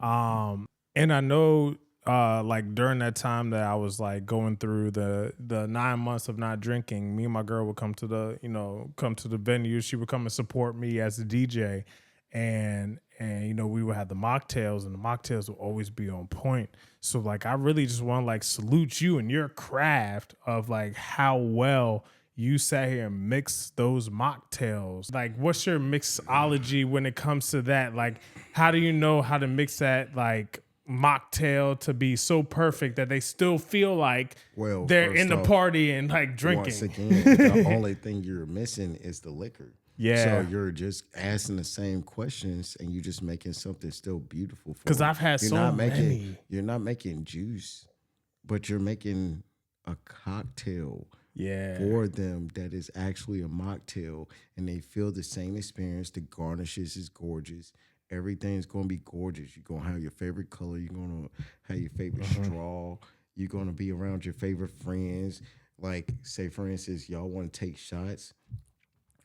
And I know like during that time that I was like going through the 9 months of not drinking, me and my girl would come to the venue. She would come and support me as a DJ, and you know we would have the mocktails, and the mocktails would always be on point. So like I really just want to like salute you and your craft of like how well you sat here and mixed those mocktails. Like, what's your mixology when it comes to that? Like, how do you know how to mix that like mocktail to be so perfect that they still feel like they're in the first off, party and like drinking? Once again, the only thing you're missing is the liquor. Yeah. So you're just asking the same questions and you're just making something still beautiful. Because I've had many. You're not making juice, but you're making a cocktail for them that is actually a mocktail, and they feel the same experience. The garnishes is gorgeous. Everything's going to be gorgeous. You're going to have your favorite color. You're going to have your favorite straw. You're going to be around your favorite friends. Like, say, for instance, y'all want to take shots.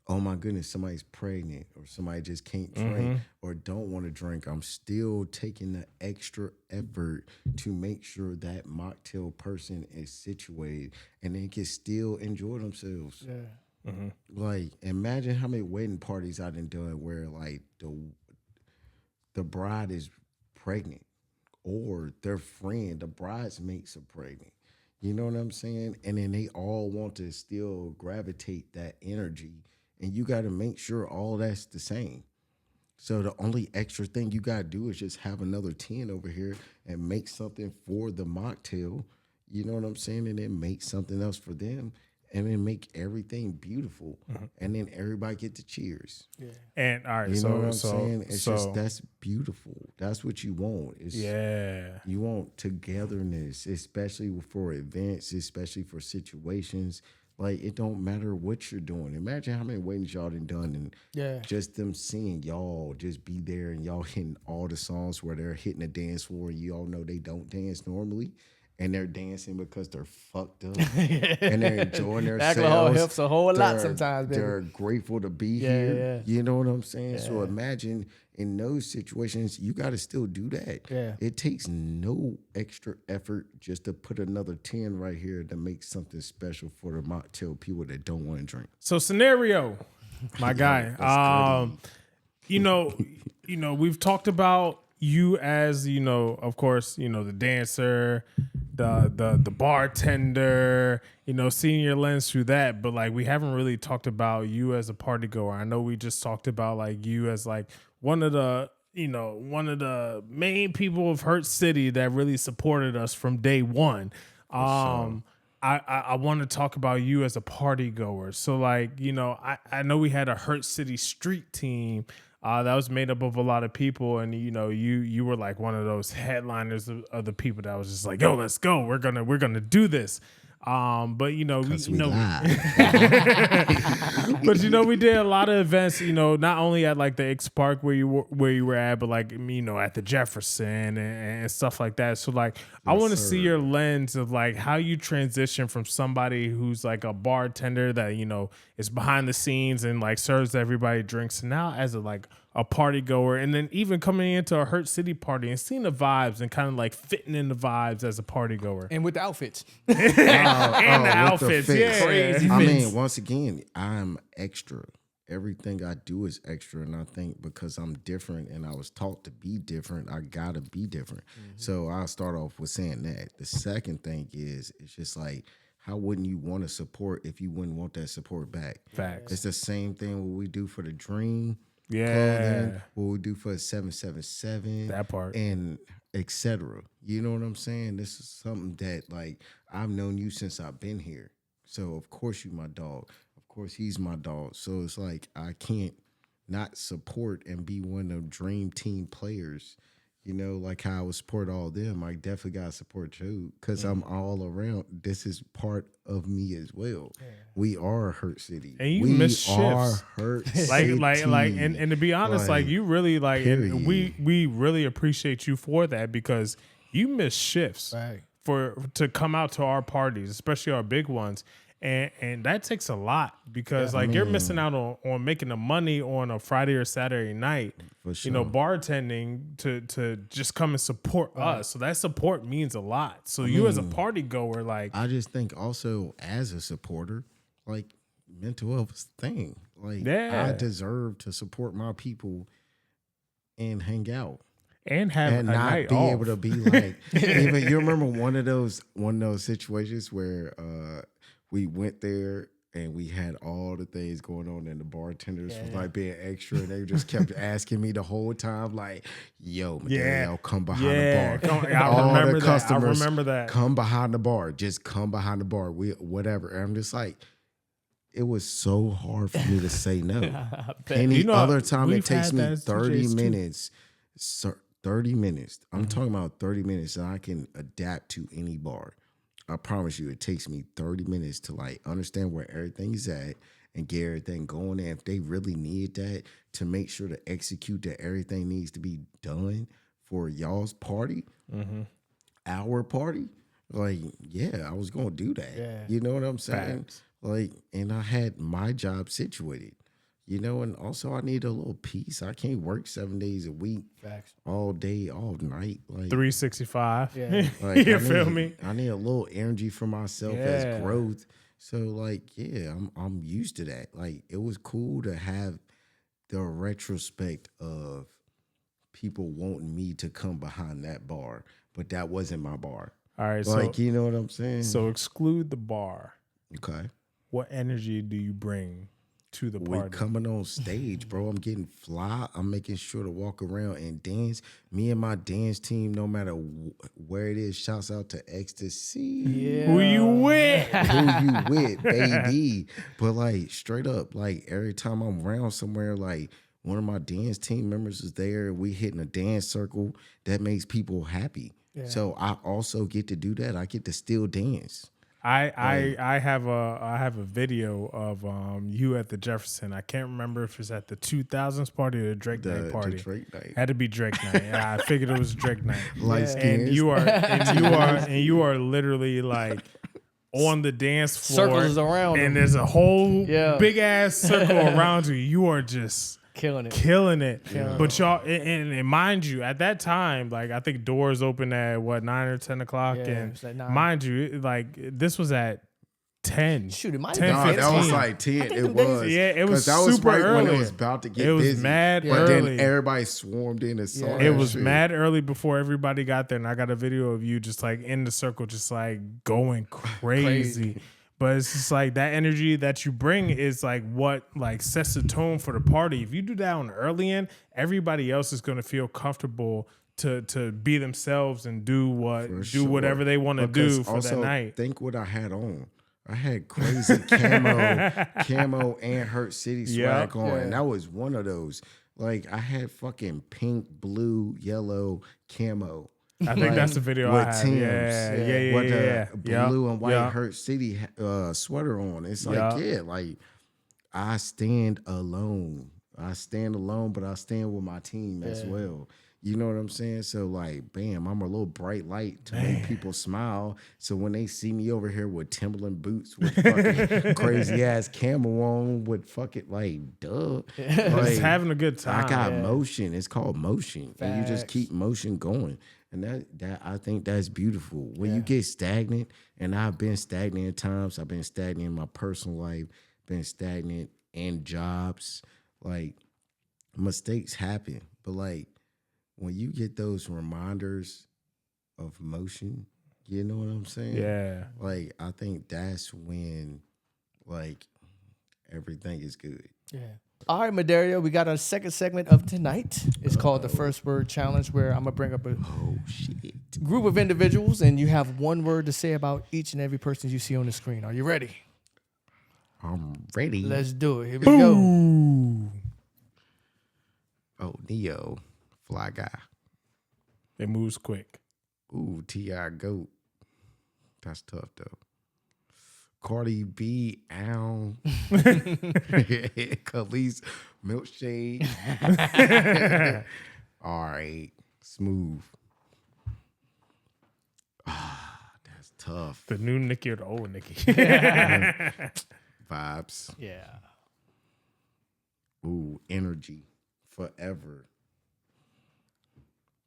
Oh, my goodness, somebody's pregnant or somebody just can't drink or or don't want to drink, I'm still taking the extra effort to make sure that mocktail person is situated and they can still enjoy themselves. Yeah. Like, imagine how many wedding parties I done where like the bride is pregnant or their friend, the bridesmaids are pregnant. You know what I'm saying? And then they all want to still gravitate that energy. And you got to make sure all that's the same. So the only extra thing you got to do is just have another 10 over here and make something for the mocktail. You know what I'm saying? And then make something else for them. And then make everything beautiful. And then everybody get the cheers. Yeah. And all right, You so know what I'm so saying? It's so, just, that's beautiful. That's what you want. It's, you want togetherness, especially for events, especially for situations. Like, it don't matter what you're doing. Imagine how many weddings y'all done and just them seeing y'all just be there and y'all hitting all the songs where they're hitting the dance floor and you all know they don't dance normally. And they're dancing because they're fucked up and they're enjoying themselves. Alcohol helps a whole lot sometimes, baby. They're grateful to be here. Yeah. You know what I'm saying? So imagine in those situations, you got to still do that. Yeah. It takes no extra effort just to put another 10 right here to make something special for the mocktail people that don't want to drink. So Scenario, my guy. You know, we've talked about you as, of course, the dancer, the bartender, seeing your lens through that, but like we haven't really talked about you as a party goer. I know we just talked about like you as like one of the main people of Hurt City that really supported us from day one. I want to talk about you as a party goer. So like, I know we had a Hurt City street team that was made up of a lot of people, and you were like one of those headliners of the people that was just like, yo, let's go, we're gonna do this. But we did a lot of events, not only at like the X Park where you were at, but like at the Jefferson and stuff like that. So like, I want to see your lens of like how you transition from somebody who's like a bartender that is behind the scenes and like serves everybody drinks, and now as a party goer, and then even coming into a Hurt City party and seeing the vibes and kind of like fitting in the vibes as a party goer. And with the outfits. And the outfits. Yeah. Crazy I fits. mean, once again, I'm extra. Everything I do is extra, and I think because I'm different and I was taught to be different, I gotta be different. So I'll start off with saying that. The second thing is, it's just like, how wouldn't you want to support if you wouldn't want that support back? Facts. It's the same thing what we do for the Dream. Yeah. Clothing, what we do for the 777. That part. And etc. You know what I'm saying? This is something that like I've known you since I've been here. So of course you my dog. Of course he's my dog. So it's like I can't not support and be one of the Dream Team players. Like how I would support all of them. I definitely got to support you because I'm all around. This is part of me as well. Yeah. We are Hurt City. And you miss shifts. Hurt City. And to be honest, like you really like, and we really appreciate you for that because you miss shifts to come out to our parties, especially our big ones. And that takes a lot because you're missing out on making the money on a Friday or Saturday night, for sure. Bartending to just come and support us. So that support means a lot. So you as a party goer, like, I just think also as a supporter, like mental health is a thing. Like I deserve to support my people and hang out. And have and a not night be off. able to be like even you remember one of those situations where we went there and we had all the things going on and the bartenders was like being extra and they just kept asking me the whole time like, yo, Mederio, come behind the bar. I remember that. Come behind the bar. Just come behind the bar. Whatever. And I'm just like, it was so hard for me to say no. Any other time it takes me 30 minutes. 30 minutes. I'm talking about 30 minutes and I can adapt to any bar. I promise you, it takes me 30 minutes to like understand where everything is at and get everything going. And if they really need that to make sure to execute that everything needs to be done for y'all's party, our party, like, yeah, I was going to do that. Yeah. You know what I'm saying? Facts. Like, and I had my job situated. You know, and also I need a little peace. I can't work 7 days a week, Facts. all day, all night. Like 365. Yeah. Like, You feel me? I need a little energy for myself as growth. So like, yeah, I'm used to that. Like it was cool to have the retrospect of people wanting me to come behind that bar, but that wasn't my bar. All right, Like, so you know what I'm saying? so exclude the bar. Okay. What energy do you bring to the We party? coming on stage, bro. I'm getting fly. I'm making sure to walk around and dance. Me and my dance team, no matter where it is, shouts out to Ecstasy. Yeah. Who you with? Who you with, baby? But like straight up, like every time I'm around somewhere, like one of my dance team members is there. We hitting a dance circle that makes people happy. Yeah. So I also get to do that. I get to still dance. I have a video of you at the Jefferson. I can't remember if it's at the 2000s party or the Drake night party. The Drake night. Had to be Drake night. I figured it was Drake night. Light skins. And you are literally like on the dance floor. Circles around and them. there's a whole Yeah. big ass circle around you. You are just Killing it. killing it. But y'all, and mind you, at that time, like I think doors open at 9 or 10 o'clock, Yeah, and it's at 9. mind you, like this was at 10. Shoot, it might 10, have been. No, that was 15. like 10. think It them days- was. Yeah, it was 'Cause that was super right when early. it was about to get It was busy. mad but early. then everybody swarmed in and saw Yeah. that It was shit. mad early before everybody got there, and I got a video of you just like in the circle, just like going crazy. But it's just like that energy that you bring is like what like sets the tone for the party. If you do that on the early end, everybody else is going to feel comfortable to be themselves and do whatever they want to Because do for also, that night. Think what I had on. I had crazy camo and Hurt City swag on. Yeah. And that was one of those. Like I had fucking pink, blue, yellow camo. I think that's the video I with have. Tim's. Yeah. With Yeah. the blue and white Yeah. Hurt City sweater on. It's like, Yeah. like I stand alone. I stand alone, but I stand with my team as well. You know what I'm saying? So like, bam, I'm a little bright light to make people smile. So when they see me over here with Timberland boots with fucking crazy ass camo on with fucking like, duh. Just Like, having a good time. I got motion. It's called motion. And you just Facts. keep motion going. And that I think that's beautiful. When you get stagnant, and I've been stagnant at times, I've been stagnant in my personal life, been stagnant in jobs. Like mistakes happen. But like when you get those reminders of motion, you know what I'm saying? Yeah. Like I think that's when like everything is good. Yeah. All right, Mederio, we got our second segment of tonight. It's called the First Word Challenge, where I'm going to bring up a Oh shit. group of individuals, and you have one word to say about each and every person you see on the screen. Are you ready? I'm ready. Let's do it. Here we go. Ooh. Oh, Neo, fly guy. It moves quick. Ooh, T.I. Goat. That's tough though. Cardi B, Ow. Khalees, Milkshade. All right, Smooth. That's tough. The new Nicki or the old Nicki? Vibes. Yeah. Ooh, Energy. Forever.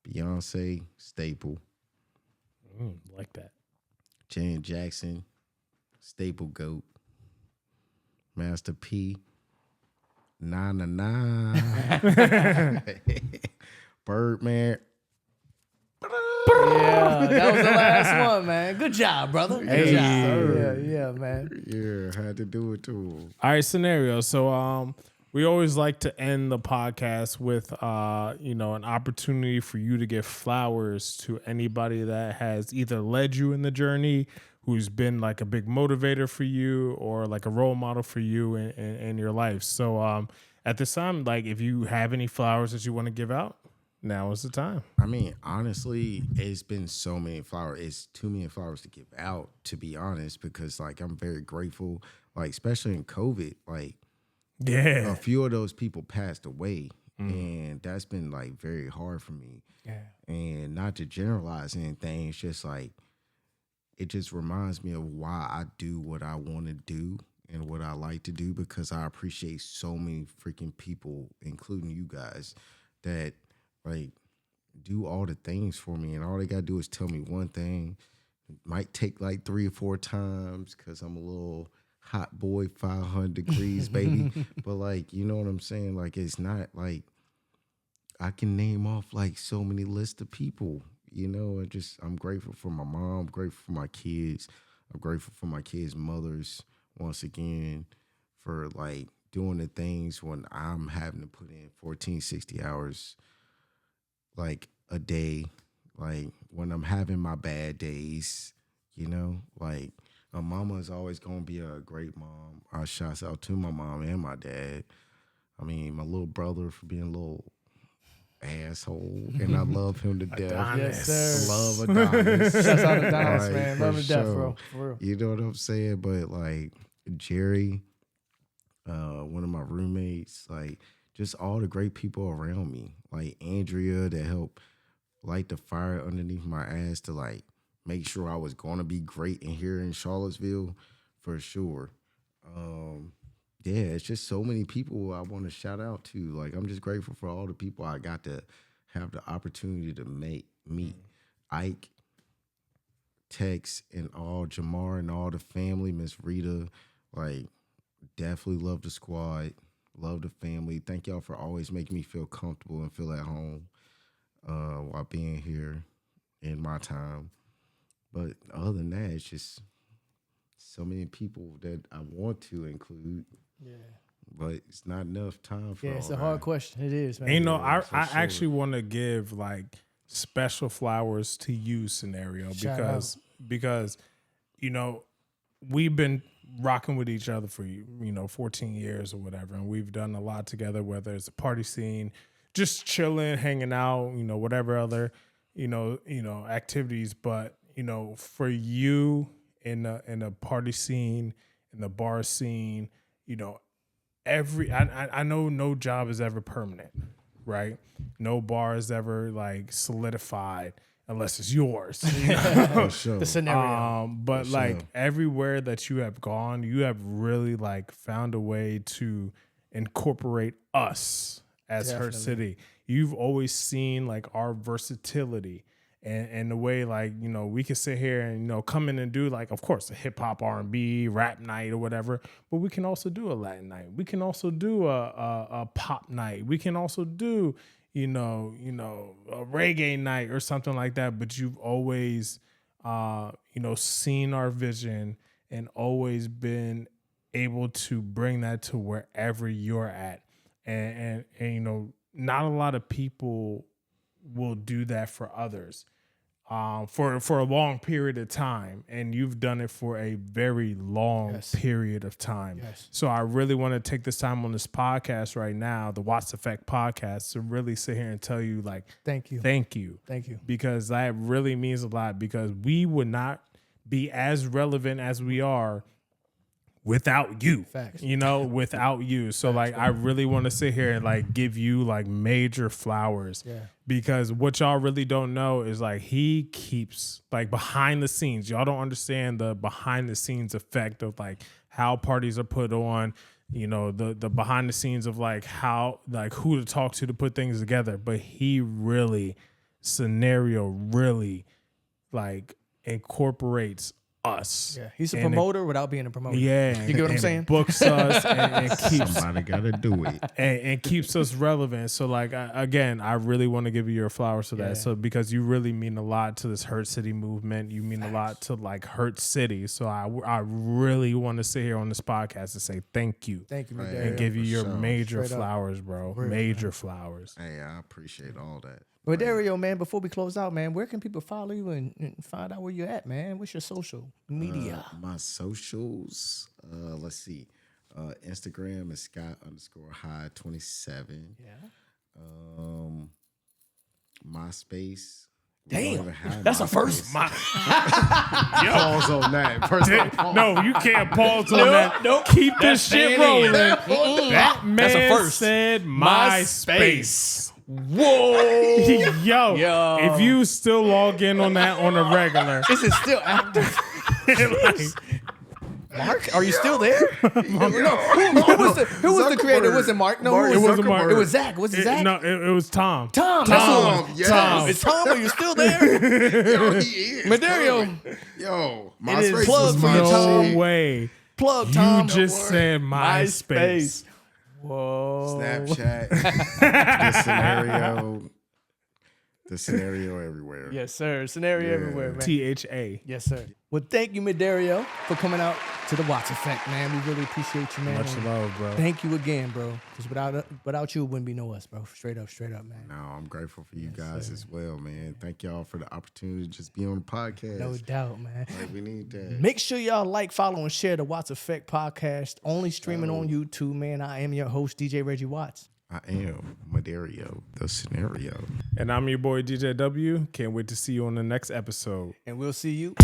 Beyonce, Staple. Like that. Janet Jackson, Staple Goat. Master P, 999. Birdman. Yeah, that was the last one, man. Good job, brother. Good job. Yeah, man. Yeah, had to do it too. All right, scenario. So we always like to end the podcast with an opportunity for you to give flowers to anybody that has either led you in the journey, who's been like a big motivator for you, or like a role model for you in your life. So at this time, like if you have any flowers that you want to give out, now is the time. I mean, honestly, it's been so many flowers. It's too many flowers to give out, to be honest, because like I'm very grateful, like especially in COVID, like Yeah. a few of those people passed away, and that's been like very hard for me. Yeah. And not to generalize anything, it's just like it just reminds me of why I do what I want to do. and what I like to do, because I appreciate so many freaking people, including you guys, that like do all the things for me, and all they gotta do is tell me one thing. It might take like 3 or 4 times because I'm a little hot boy, 500 degrees, baby. But like, you know what I'm saying? Like, it's not like I can name off like so many lists of people, you know. I'm grateful for my mom, I'm grateful for my kids, I'm grateful for my kids' mothers once again for like doing the things when I'm having to put in 14, 60 hours like a day, like when I'm having my bad days, you know, like my mama is always going to be a great mom. I shouts out to my mom and my dad. I mean, my little brother for being a little asshole, and I love him to death. Adonis. Yes, sir. Love Adonis. Shouts out to Adonis, Like, man. for Love to death, sure. bro. For real. You know what I'm saying? But like Jerry, one of my roommates, like just all the great people around me, like Andrea that helped light the fire underneath my ass to like make sure I was going to be great in here in Charlottesville, for sure. Yeah, it's just so many people I want to shout out to. Like, I'm just grateful for all the people I got to have the opportunity to meet. Ike, Tex, and all, Jamar and all the family, Miss Rita. Like, definitely love the squad, love the family. Thank y'all for always making me feel comfortable and feel at home while being here in my time. But other than that, it's just so many people that I want to include. Yeah. But it's not enough time for Yeah, all it's a that. hard question. It is, man. And, you know, Yeah, I for sure. actually want to give like special flowers to you, Scenario, Shout because you know, we've been rocking with each other for 14 years or whatever, and we've done a lot together, whether it's a party scene, just chilling, hanging out, whatever other activities. But for you in the party scene, in the bar scene, I know no job is ever permanent, right? No bar is ever like solidified unless it's yours. For sure. The scenario. But For like sure. everywhere that you have gone, you have really like found a way to incorporate us as Hurt Definitely. City. You've always seen like our versatility and the way like, we can sit here and, come in and do like, of course, a hip hop, R&B, rap night or whatever, but we can also do a Latin night. We can also do a pop night. We can also do, a reggae night or something like that. But you've always, seen our vision and always been able to bring that to wherever you're at. And not a lot of people will do that for others for a long period of time. And you've done it for a very long Yes. period of time. Yes. So I really want to take this time on this podcast right now, the Wattz Effect Podcast, to really sit here and tell you like, Thank you. thank you. Thank you. Because that really means a lot, because we would not be as relevant as we are without you. Facts. Without you. So like I really want to sit here and like give you like major flowers. Yeah. Because what y'all really don't know is like he keeps like behind the scenes. Y'all don't understand the behind the scenes effect of like how parties are put on, the behind the scenes of like how, like who to talk to put things together. But he really, Scenario really like incorporates us. Yeah. He's a And promoter without being a promoter. Yeah. You get what I'm and saying? Books us and keeps Somebody got to do it. and keeps us relevant. So like again, I really want to give you your flowers for Yeah. that. So because you really mean a lot to this Hurt City movement. You mean a lot to like Hurt City. So I really want to sit here on this podcast and say thank you. Thank you, Right. Mederio. And give you For your sure. major Straight up. flowers, bro. Real, Major flowers. Hey, I appreciate all that. Mederio, man, before we close out, man, where can people follow you and find out where you're at, man? What's your social media? My socials, let's see. Instagram is Scott_High27. Yeah. MySpace. we don't Damn. even have That's a MySpace. first. Pause on that. First off, No, you can't pause on that. nope. Keep this shit staying rolling. in. That man That's a first. said MySpace. Whoa. Yo, if you still log in on that on a regular, This is still active. like, Mark, are you still there? Who was the creator? Was it Mark? No, it wasn't Mark. It was Zach. Was it Zach? No, it was Tom. Tom. That's Tom, who. yes. Tom. It's Tom. Are you still there? Yo, he is. Mederio. Yo, is MySpace plug was for my you, Tom. shit. No way. Plug Tom. You just said MySpace. Whoa. Snapchat. The scenario everywhere. Yes, sir. Scenario everywhere, man. THA. Yes, sir. Well, thank you, Mederio, for coming out to the Wattz Effect, man. We really appreciate you, man. Much love, bro. Thank you again, bro. Because without you, it wouldn't be no us, bro. Straight up, man. No, I'm grateful for you guys as well, man. Thank y'all for the opportunity to just be on the podcast. No doubt, man. Like, we need that. Make sure y'all like, follow, and share the Wattz Effect Podcast. Only streaming on YouTube, man. I am your host, DJ Reggie Wattz. I am Mederio ThaSenario. And I'm your boy, DJ W. Can't wait to see you on the next episode. And we'll see you.